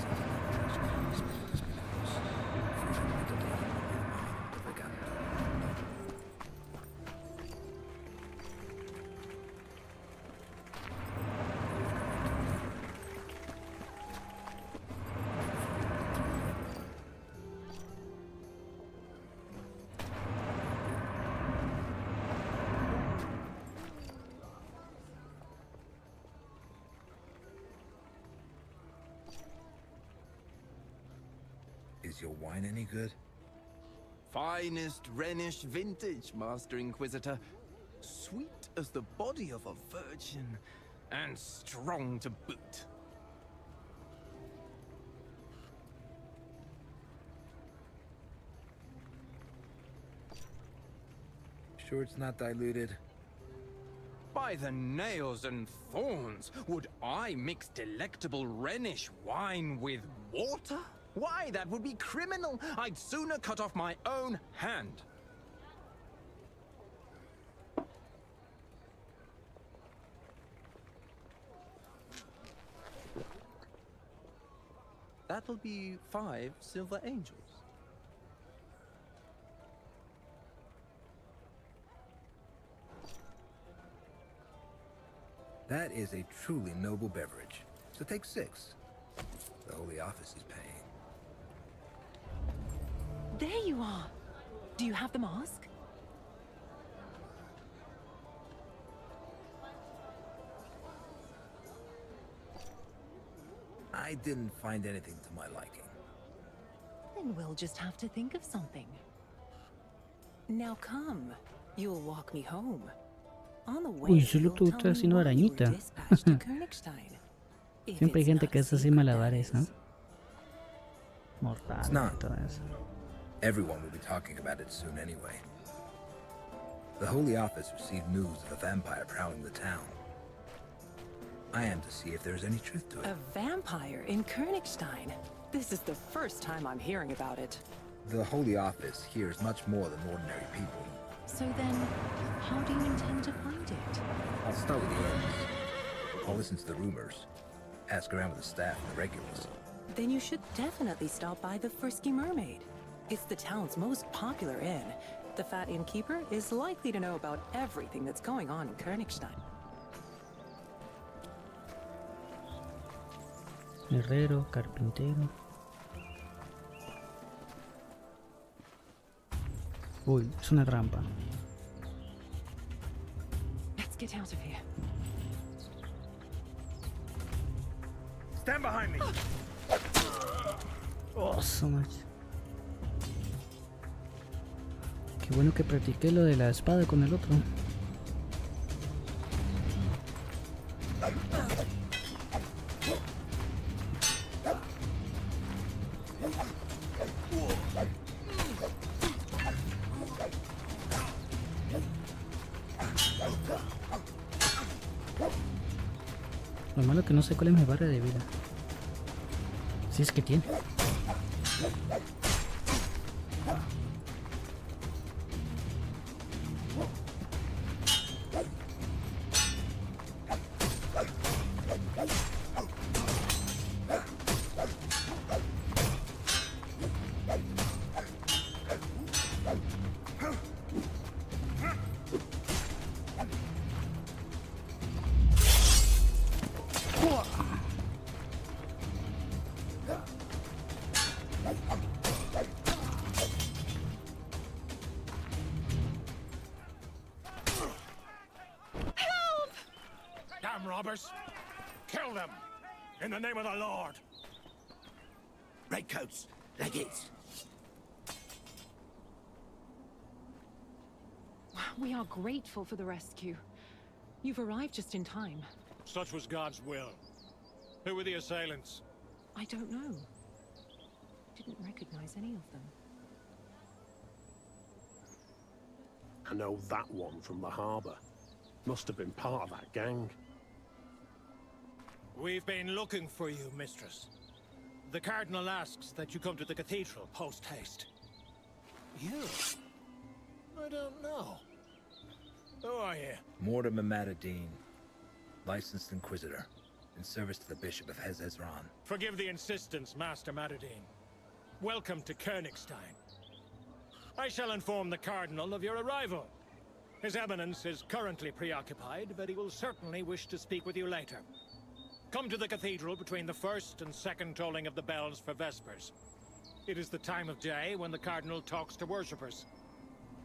Is your wine any good? Finest Rhenish vintage, Master Inquisitor. Sweet as the body of a virgin, and strong to boot. Sure it's not diluted? By the nails and thorns, would I mix delectable Rhenish wine with water? Why, that would be criminal! I'd sooner cut off my own hand. That'll be 5 silver angels. That is a truly noble beverage. So take 6. The Holy Office is paying. There you are. Do you have the mask? I didn't find anything to my liking. Then we'll just have to think of something. Now come. You'll walk me home. On the way, Uy, solo tú you'll estás tell me haciendo why you were arañita. dispatched to Königstein. If Siempre hay it's gente not que a hace así secret, malabares, that ¿no? is. Mortal. It's not. Todo eso. Everyone will be talking about it soon anyway. The Holy Office received news of a vampire prowling the town. I am to see if there's any truth to it. A vampire in Königstein? This is the first time I'm hearing about it. The Holy Office hears much more than ordinary people. So then, how do you intend to find it? I'll start with the ends. I'll listen to the rumors. Ask around with the staff and the regulars. Then you should definitely stop by the Frisky Mermaid. It's the town's most popular inn. The fat innkeeper is likely to know about everything that's going on in Königstein. Herrero, carpintero. Uy, es una trampa. Let's get out of here. Stand behind me! Oh, so much. Qué bueno que practiqué lo de la espada con el otro. Lo malo que no sé cuál es mi barra de vida. Si es que tiene. Damn robbers! Kill them! In the name of the Lord! Redcoats, leggates. We are grateful for the rescue. You've arrived just in time. Such was God's will. Who were the assailants? I don't know. Didn't recognize any of them. I know that one from the harbour. Must have been part of that gang. We've been looking for you, mistress. The Cardinal asks that you come to the cathedral post-haste. You? I don't know. Who are you? Mortimer Matadine, licensed Inquisitor, in service to the Bishop of Hezezran. Forgive the insistence, Master Matadine. Welcome to Königstein. I shall inform the Cardinal of your arrival. His Eminence is currently preoccupied, but he will certainly wish to speak with you later. Come to the cathedral between the first and second tolling of the bells for Vespers. It is the time of day when the Cardinal talks to worshippers.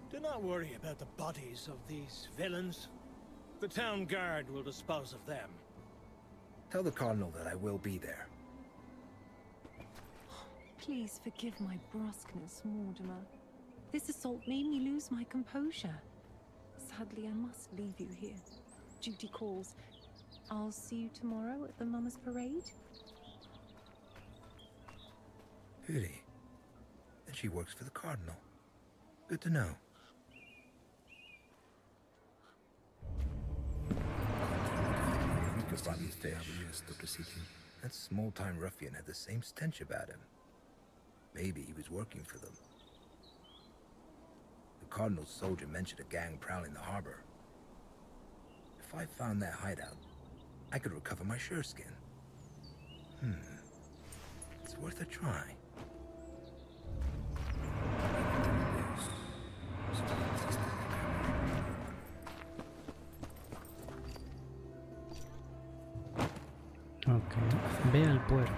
Do not worry about the bodies of these villains. The town guard will dispose of them. Tell the Cardinal that I will be there. Please forgive my brusqueness, Mortimer. This assault made me lose my composure. Sadly, I must leave you here. Duty calls. I'll see you tomorrow at the Mama's Parade. Really? Then she works for the Cardinal. Good to know. That small-time ruffian had the same stench about him. Maybe he was working for them. The Cardinal's soldier mentioned a gang prowling the harbor. If I found that hideout, I could recover my sureskin. It's worth a try. Ok, ve al puerto.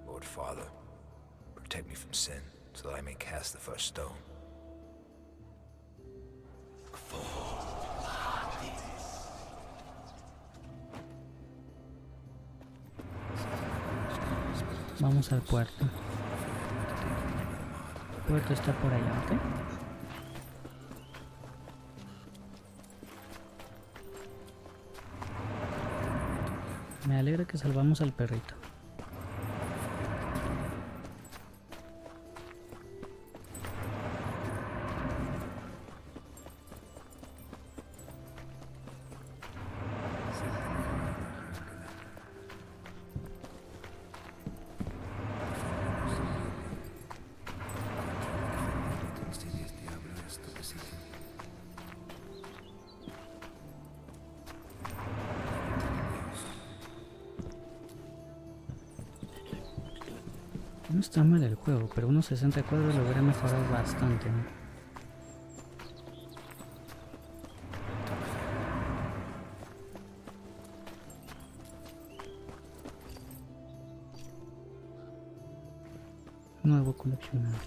Lord Father, protect me from sin, so that I may cast the first stone. Vamos al puerto. El puerto está por allá, ¿ok? Me alegra que salvamos al perrito. No está mal el juego, pero unos 60 cuadros lo hubiera mejorado bastante, ¿no? Nuevo coleccionable.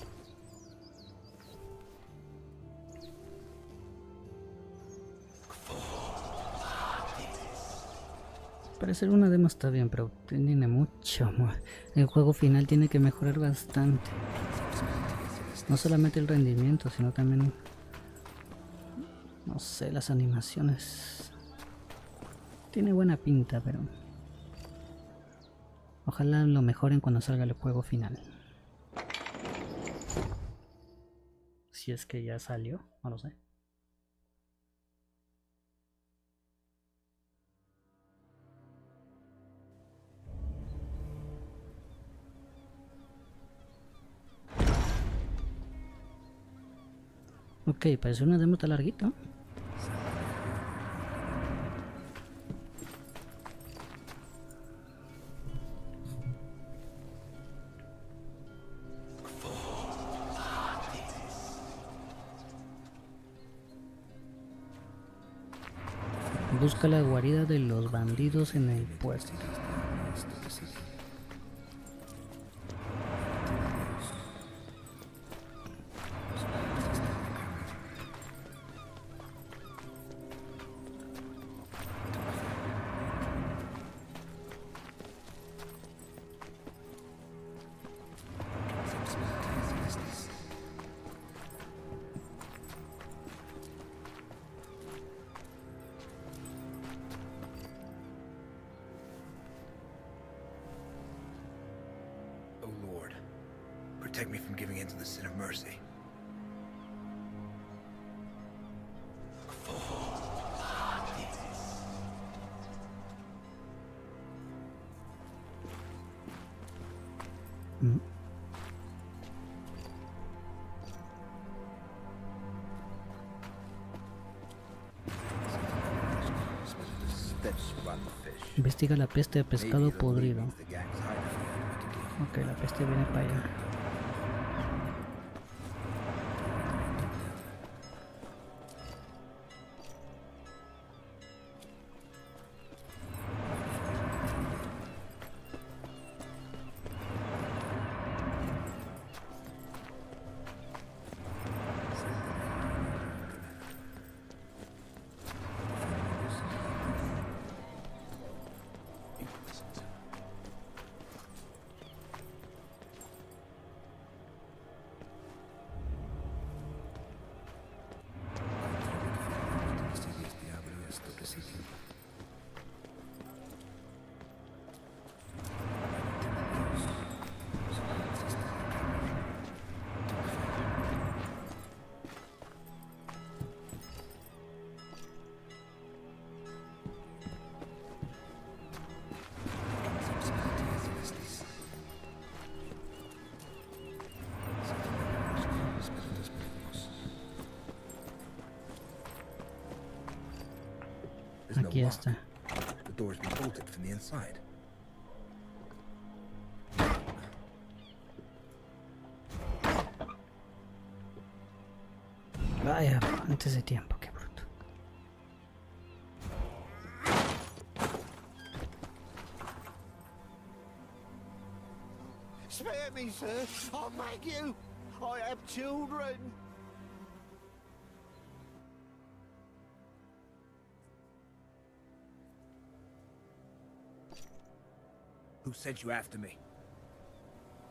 Para ser una demo está bien, pero tiene mucho más. El juego final tiene que mejorar bastante. No solamente el rendimiento, sino también, no sé, las animaciones. Tiene buena pinta, pero ojalá lo mejoren cuando salga el juego final. Si es que ya salió, no lo sé. Ok, parece una demo tan larguita. Busca la guarida de los bandidos en el puerto. Protect me from giving in to the sin of mercy. Investiga la peste de pescado podrido. Ok, la peste viene para allá. Aquí está. The door's been bolted from the inside. Vaya, antes de tiempo, qué bruto. Spare me, sir. I'll make you. I have children. Who sent you after me?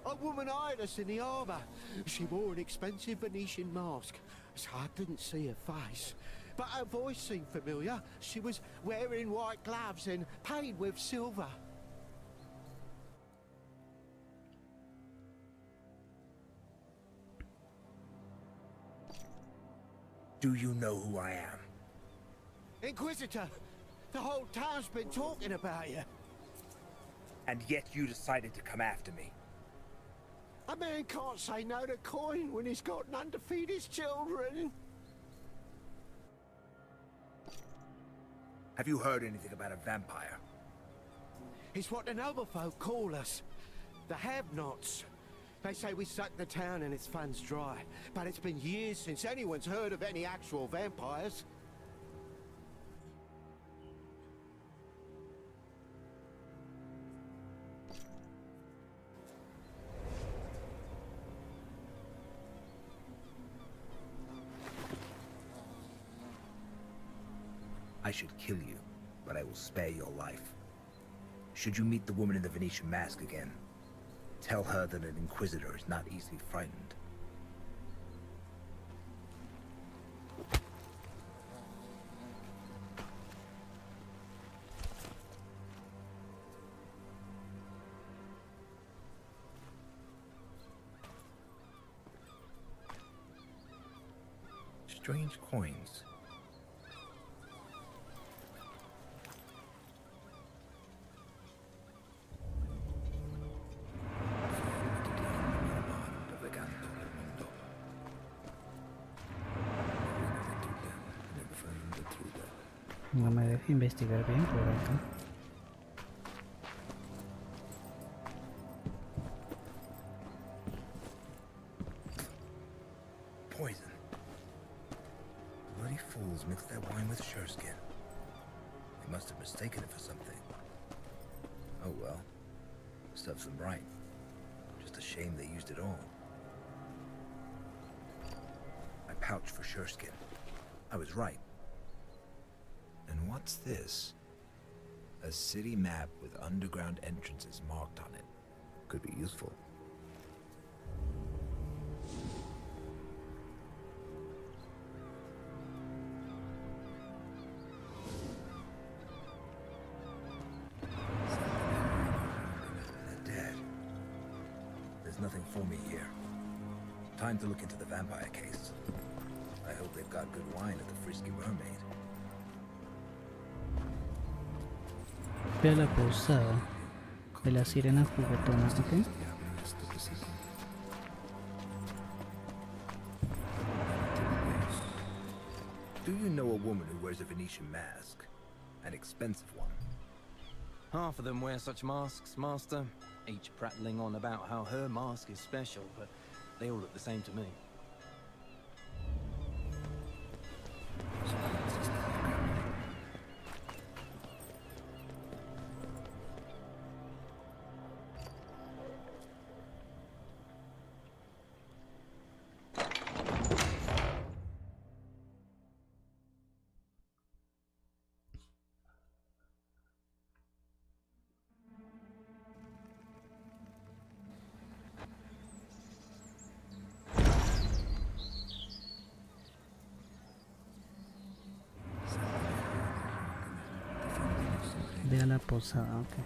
A woman eyed us in the harbour. She wore an expensive Venetian mask, so I couldn't see her face. But her voice seemed familiar. She was wearing white gloves and paid with silver. Do you know who I am? Inquisitor! The whole town's been talking about you. And yet you decided to come after me. A man can't say no to coin when he's got none to feed his children. Have you heard anything about a vampire? It's what the noble folk call us. The have-nots. They say we suck the town and its funds dry. But it's been years since anyone's heard of any actual vampires. I should kill you, but I will spare your life. Should you meet the woman in the Venetian mask again, tell her that an Inquisitor is not easily frightened. Strange coins. No me deja investigar bien por acá. Poison. Bloody fools mix that wine with sureskin. They must have mistaken it for something. Oh well. Serves them right. Just a shame they used it all. I pouched for sureskin. I was right. And what's this? A city map with underground entrances marked on it. Could be useful. They're dead. There's nothing for me here. Time to look into the vampire case. I hope they've got good wine at the Frisky Mermaid. Ve a la posada de la sirena juguetona, ¿ok? Do you know a woman who wears a Venetian mask? An expensive one. Half of them wear such masks, Master, each prattling on about how her mask is special, but they all look the same to me. Ve a la posada, ok.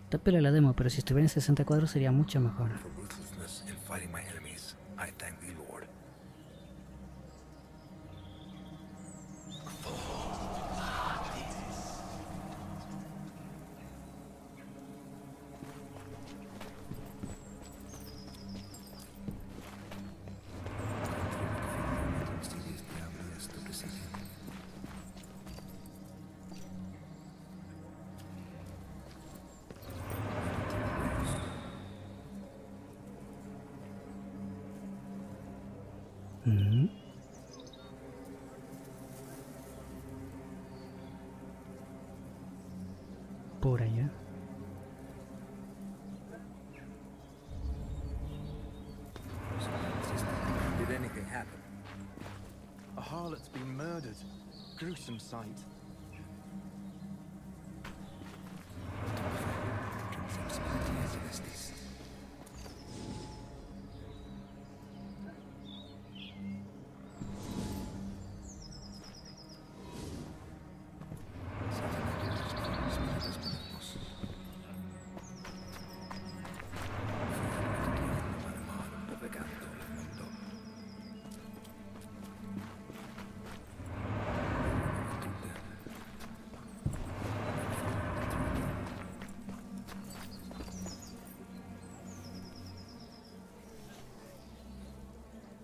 Te pela la demo, pero si estuviera en 64 sería mucho mejor. For ruthlessness in fighting my enemies, I thank thee, Lord. Por allá. Did anything happen? A harlot's been murdered. Gruesome sight.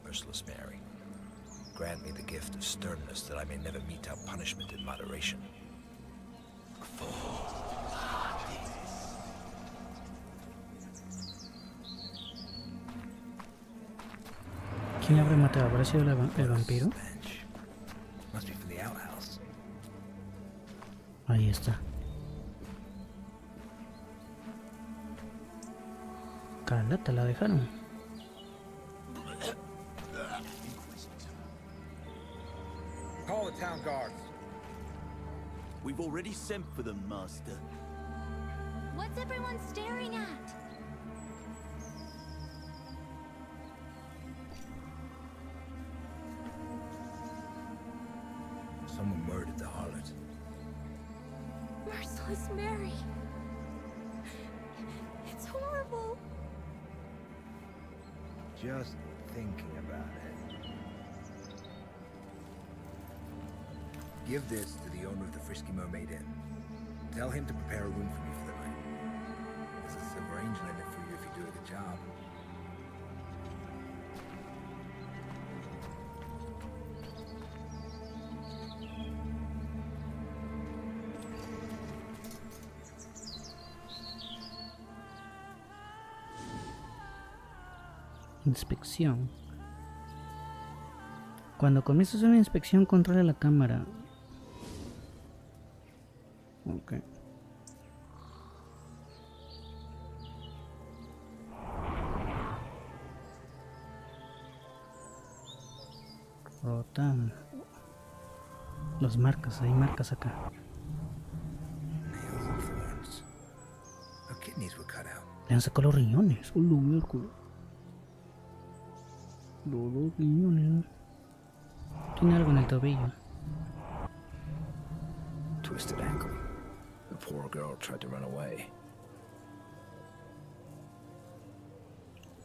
Merciless Mary, grant me the gift of sternness that I may never mete out punishment in moderation. ¿Quién habrá matado? ¿Habrá sido el vampiro? Must be from the outhouse. Ahí está. Calata, la dejaron. Call the town guards. We've already sent for them, Master. What's everyone staring at? Someone murdered the harlot. Merciless Mary. It's horrible. Just thinking about it. Give this to the owner of the Frisky Mermaid Inn. Tell him to prepare a room for me for the night. There's a silver angel in it for you if you do a good job. Inspección. Cuando comienzas una inspección, controla la cámara. Ok. Rotan. Las marcas, hay marcas acá. Nails and thorns. Her kidneys were cut out. Le han sacado los riñones. Lo miércoles. Los dos riñones. Tiene algo en el tobillo. Twisted ankle. The poor girl tried to run away.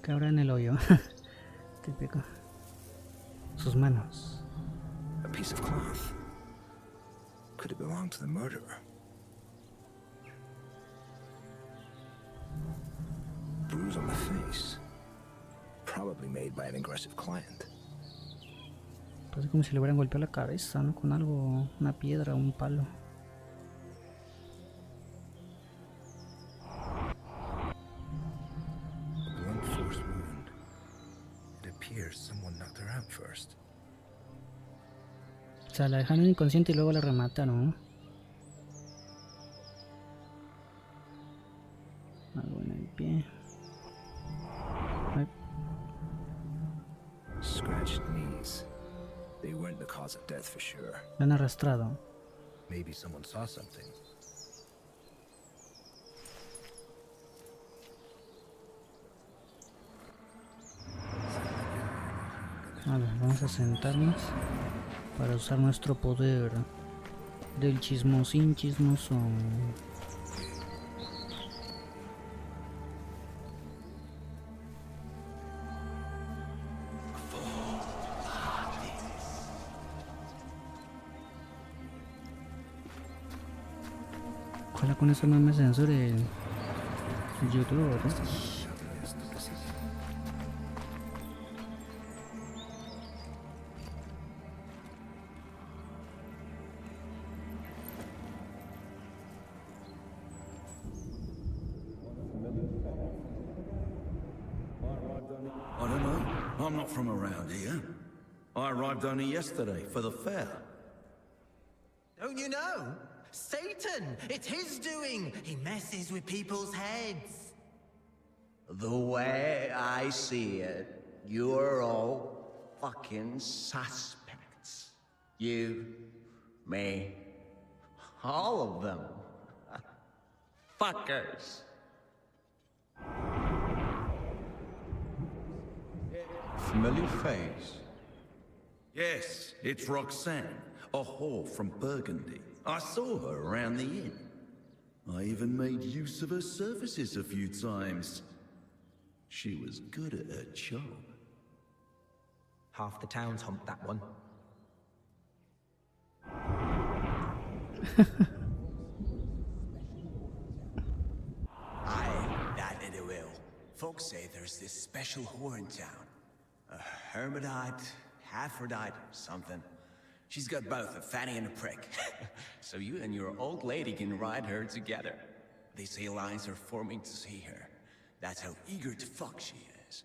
Cabra en el hoyo. Típico. Sus manos. A piece of cloth. Could it belong to the murderer? Bruise on the face. probably made by an aggressive client. Parece como si le hubieran golpeado la cabeza, ¿no? Con algo, una piedra o un palo. A blunt force wound. It appears someone knocked her out first. O sea, la dejaron inconsciente y luego la remataron, ¿no? Algo en el pie. Ay. Scratched knees. They weren't the cause of death for sure. La han arrastrado. Maybe someone saw something. A ver, vamos a sentarnos para usar nuestro poder del chismosín chismosón. Ojalá con eso no me censure el YouTube, ¿verdad? I don't know. I'm not from around here. I arrived only yesterday for the fair. Don't you know? Satan! It's his doing! He messes with people's heads. The way I see it, you're all fucking suspects. You, me, all of them. Fuckers. Familiar face? Yes, it's Roxanne, a whore from Burgundy. I saw her around the inn. I even made use of her services a few times. She was good at her job. Half the town's humped that one. Aye, that it will. Folks say there's this special whore in town. A hermitite, Aphrodite, something. She's got both a fanny and a prick. So you and your old lady can ride her together. They say lines are forming to see her. That's how eager to fuck she is.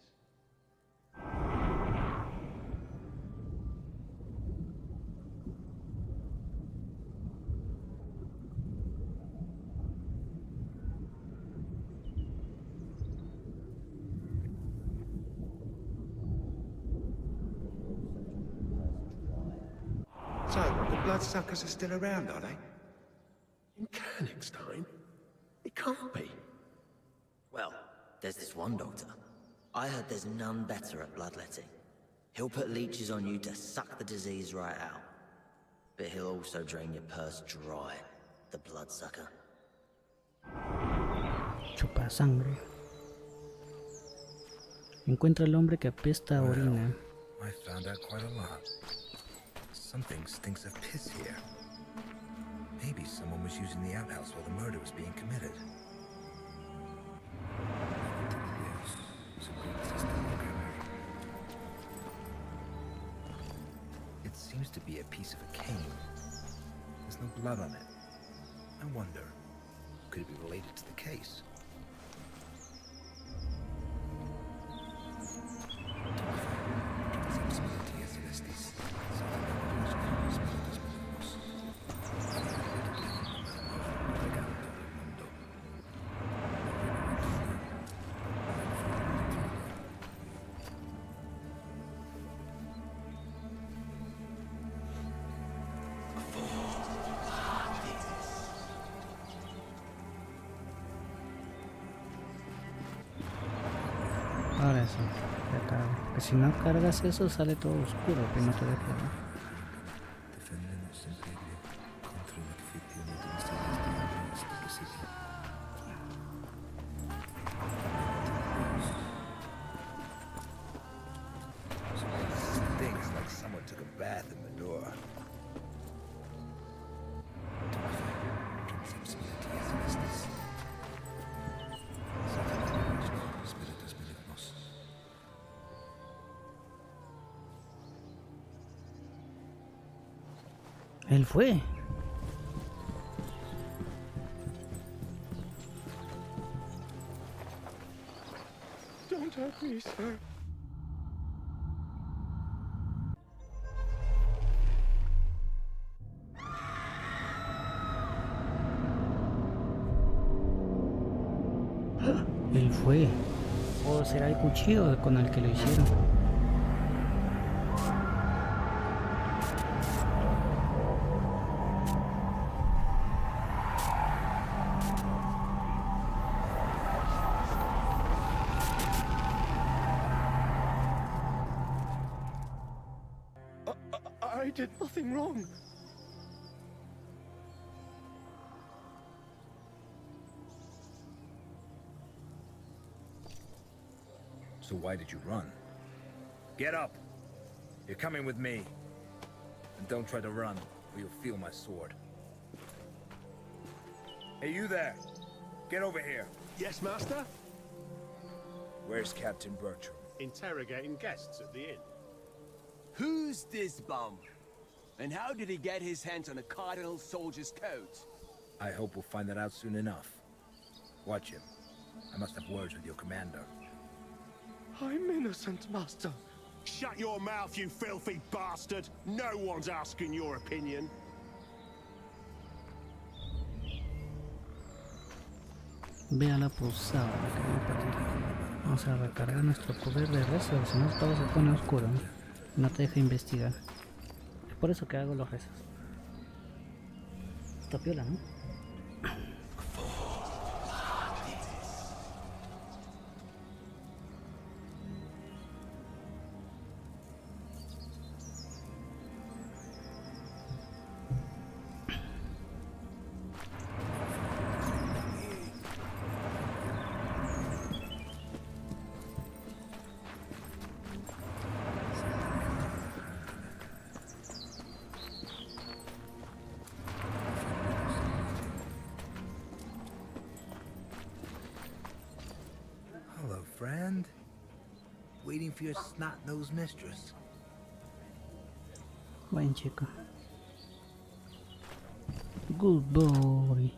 So, the bloodsuckers are still around, are they? In Canuck's time? It can't be. Well, there's this one doctor. I heard there's none better at bloodletting. He'll put leeches on you to suck the disease right out. But he'll also drain your purse dry, the bloodsucker. Chupa sangre. Encuentra al hombre que apesta a orina. I found out quite a lot. Something stinks of piss here. Maybe someone was using the outhouse while the murder was being committed. It seems to be a piece of a cane. There's no blood on it. I wonder, could it be related to the case? Ahora sí, ya carga. Porque si no cargas eso sale todo oscuro, que no te deja ver. Stinks like someone took a bath in manure. Él fue. Don't hurt me, sir. Él fue. ¿O será el cuchillo con el que lo hicieron? I did nothing wrong. So why did you run? Get up! You're coming with me. And don't try to run, or you'll feel my sword. Hey, you there! Get over here! Yes, master? Where's Captain Bertram? Interrogating guests at the inn. Who's this bum? And how did he get his hands on a cardinal soldier's coat? I hope we'll find that out soon enough. Watch him. I must have words with your commander. I'm innocent, master. Shut your mouth, you filthy bastard! No one's asking your opinion. Ve a la posada. Vamos a recargar nuestro poder de rezo, si no todo se pone oscuro. No te deja investigar. Es por eso que hago los rezos. Está piola, ¿no? Hello, friend. Waiting for your snot-nosed mistress. Buen chico. Good boy.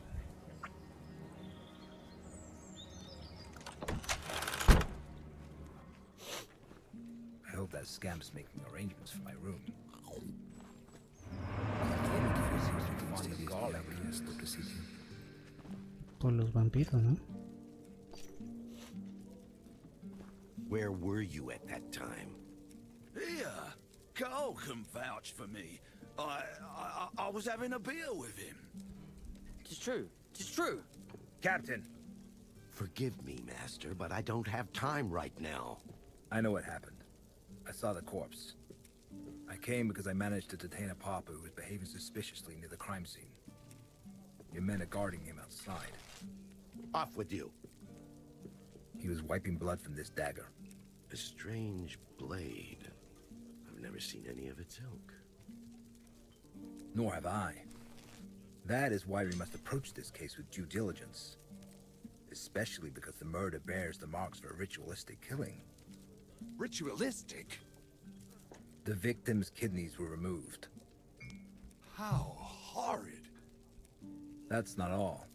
I hope that scamp's making arrangements for my room. Por los vampiros, ¿no? Where were you at that time? Here, Carl can vouch for me. I was having a beer with him. It's true. It's true. Captain! Forgive me, Master, but I don't have time right now. I know what happened. I saw the corpse. I came because I managed to detain a pauper who was behaving suspiciously near the crime scene. Your men are guarding him outside. Off with you. He was wiping blood from this dagger. A strange blade. I've never seen any of its ilk. Nor have I. That is why we must approach this case with due diligence. Especially because the murder bears the marks of a ritualistic killing. Ritualistic? The victim's kidneys were removed. How horrid. That's not all.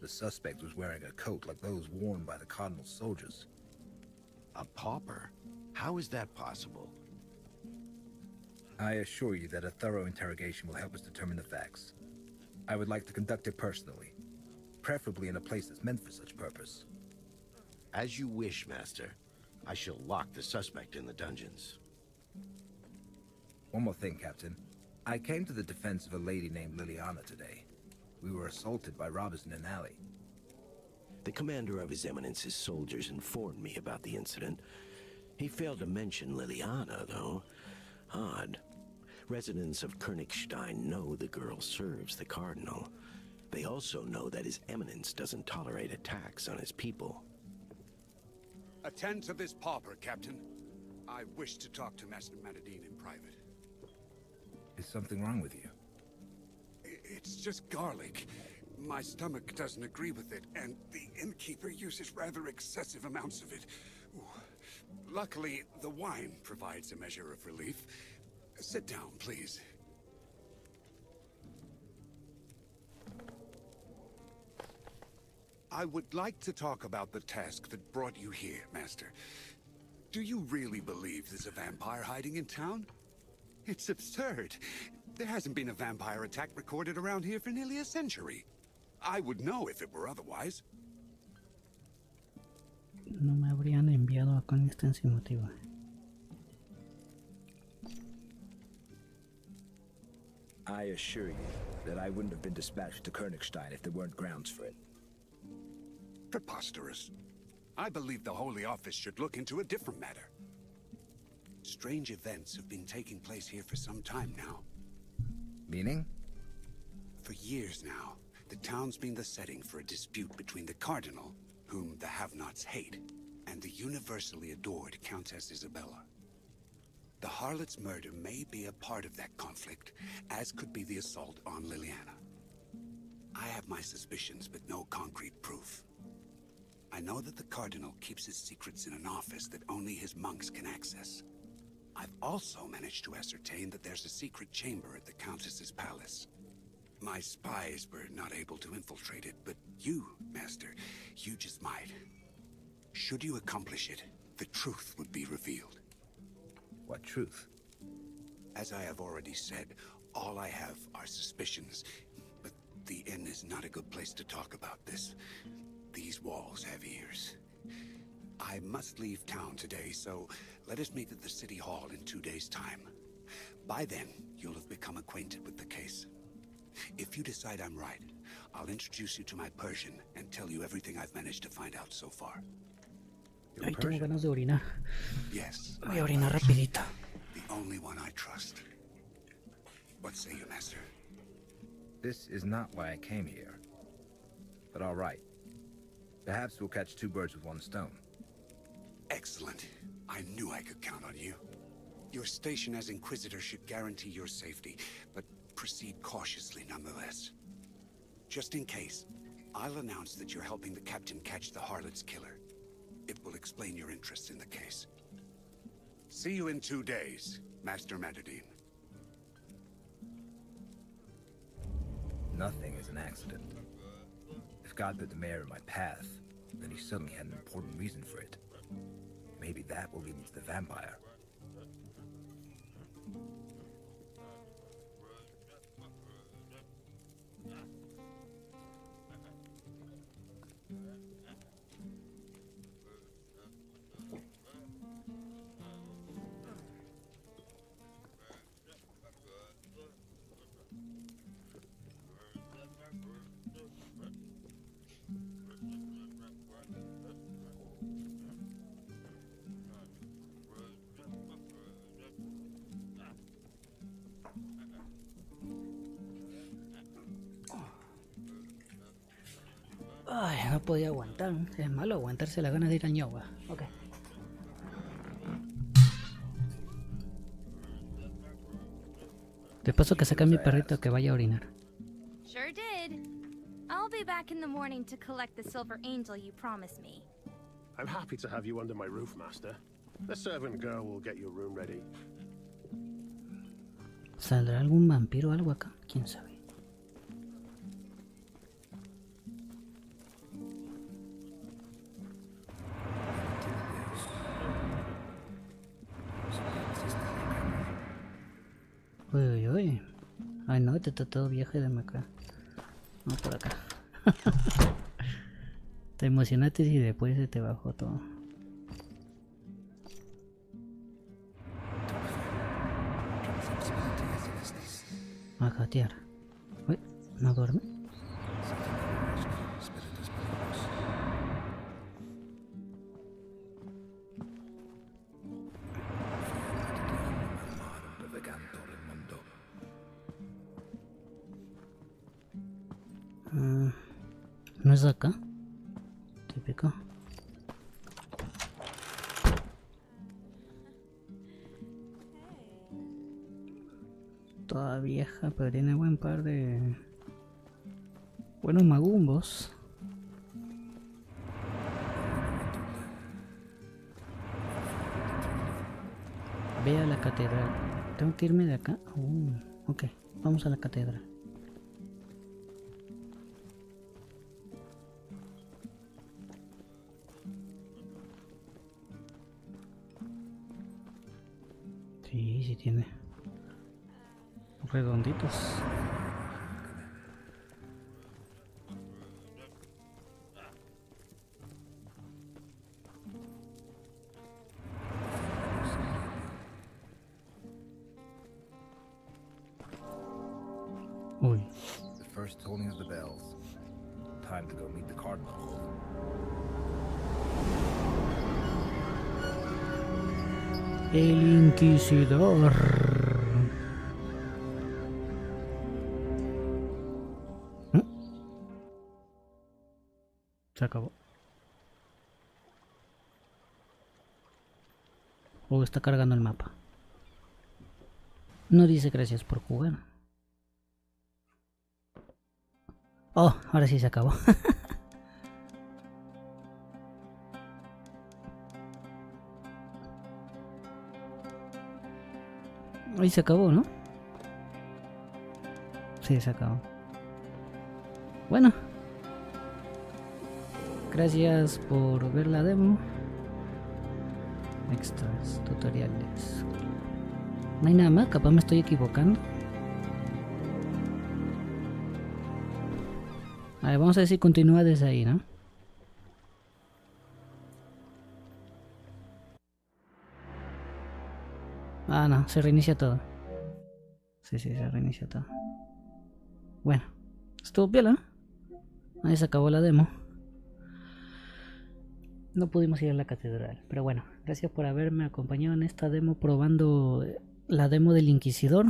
The suspect was wearing a coat like those worn by the Cardinal's soldiers. A pauper? How is that possible? I assure you that a thorough interrogation will help us determine the facts. I would like to conduct it personally, preferably in a place that's meant for such purpose. As you wish, Master. I shall lock the suspect in the dungeons. One more thing, Captain. I came to the defense of a lady named Liliana today. We were assaulted by robbers in an alley. The commander of His Eminence's soldiers informed me about the incident. He failed to mention Liliana, though. Odd. Residents of Königstein know the girl serves the Cardinal. They also know that His Eminence doesn't tolerate attacks on his people. Attend to this pauper, Captain. I wish to talk to Master Manadine in private. Is something wrong with you? It's just garlic. My stomach doesn't agree with it, and the innkeeper uses rather excessive amounts of it. Ooh. Luckily, the wine provides a measure of relief. Sit down, please. I would like to talk about the task that brought you here, Master. Do you really believe there's a vampire hiding in town? It's absurd. There hasn't been a vampire attack recorded around here for nearly a century. I would know if it were otherwise. No me habrían enviado a con este sin motivo. I assure you that I wouldn't have been dispatched to Königstein if there weren't grounds for it. Preposterous. I believe the Holy Office should look into a different matter. Strange events have been taking place here for some time now. Meaning? For years now, the town's been the setting for a dispute between the Cardinal, whom the have-nots hate, and the universally adored Countess Isabella. The harlot's murder may be a part of that conflict, as could be the assault on Liliana. I have my suspicions, but no concrete proof. I know that the Cardinal keeps his secrets in an office that only his monks can access. I've also managed to ascertain that there's a secret chamber at the Countess's palace. My spies were not able to infiltrate it, but you, Master, you just might. Should you accomplish it, the truth would be revealed. What truth? As I have already said, all I have are suspicions, but the inn is not a good place to talk about this. These walls have ears. I must leave town today, so let us meet at the City Hall in 2 days' time. By then, you'll have become acquainted with the case. If you decide I'm right, I'll introduce you to my Persian and tell you everything I've managed to find out so far. Ay, tengo ganas de orinar. Yes. Voy a orinar rapidito. The only one I trust. What say you, Master? This is not why I came here. But all right. Perhaps we'll catch two birds with one stone. Excellent. I knew I could count on you. Your station as Inquisitor should guarantee your safety, but proceed cautiously nonetheless. Just in case, I'll announce that you're helping the captain catch the harlot's killer. It will explain your interest in the case. See you in 2 days, Master Matadine. Nothing is an accident. If God put the mayor in my path, then he certainly had an important reason for it. Maybe that will lead me to the vampire. Ay, no podía aguantar. Es malo aguantarse las ganas de ir al ñoba. Ok. De paso que saca a mi perrito que vaya a orinar. Sure did. I'll be back in the morning to collect the silver angel you promised me. I'm happy to have you under my roof, Master. The servant girl will get your room ready. ¿Saldrá algún vampiro o algo acá? ¿Quién sabe? Uy, uy, uy. Ay, no, este está todo viejo de acá. No, por acá. Te emocionaste y después se te bajó todo. A gatear. Uy, ¿no duerme? ¿No es acá? Típico. Toda vieja, pero tiene buen par de buenos magumbos. Ve a la catedral. ¿Tengo que irme de acá? Ok, vamos a la catedral. Sí, sí tiene. Redonditos. Uy. The first tolling of the bells. Time to go meet the cardinal. El Inquisidor. Se acabó. Oh, está cargando el mapa. No dice gracias por jugar. Oh, ahora sí se acabó. Ahí se acabó, ¿no? Sí, se acabó. Bueno. Gracias por ver la demo. Extras, tutoriales. No hay nada más, capaz me estoy equivocando. A ver, vamos a ver si continúa desde ahí, ¿no? Ah, no, se reinicia todo. Sí, se reinicia todo. Bueno, estuvo piola, ¿no? Ahí se acabó la demo. No pudimos ir a la catedral, pero bueno, gracias por haberme acompañado en esta demo probando la demo del Inquisidor.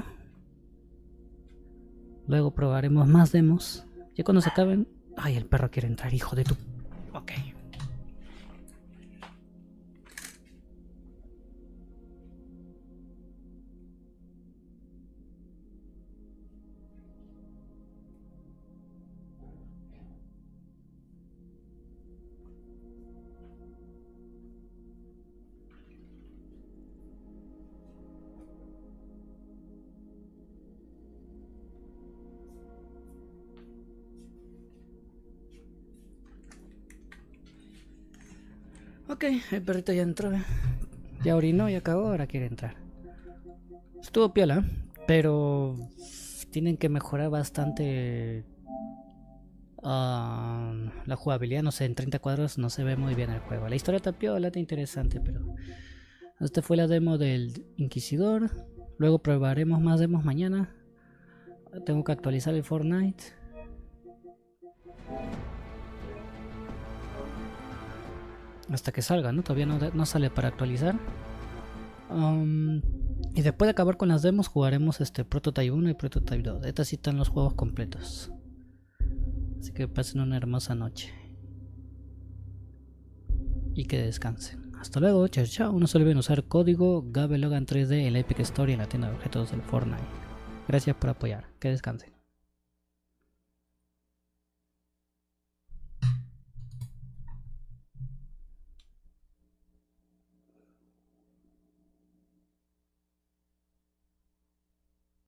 Luego probaremos más demos. Ya cuando se acaben... Ay, el perro quiere entrar, hijo de tu... Ok. Ok, el perrito ya entró. Ya orinó, ya acabó, ahora quiere entrar. Estuvo piola, pero tienen que mejorar bastante la jugabilidad. No sé, en 30 cuadros no se ve muy bien el juego. La historia está piola, está interesante, pero... Esta fue la demo del Inquisidor. Luego probaremos más demos mañana. Tengo que actualizar el Fortnite. Hasta que salga, ¿no? Todavía no sale para actualizar. Y después de acabar con las demos jugaremos Prototype 1 y Prototype 2. Estas sí están los juegos completos. Así que pasen una hermosa noche. Y que descansen. Hasta luego, chao chao. No se olviden usar código GabeLogan3D en la Epic Store y en la tienda de objetos del Fortnite. Gracias por apoyar. Que descansen.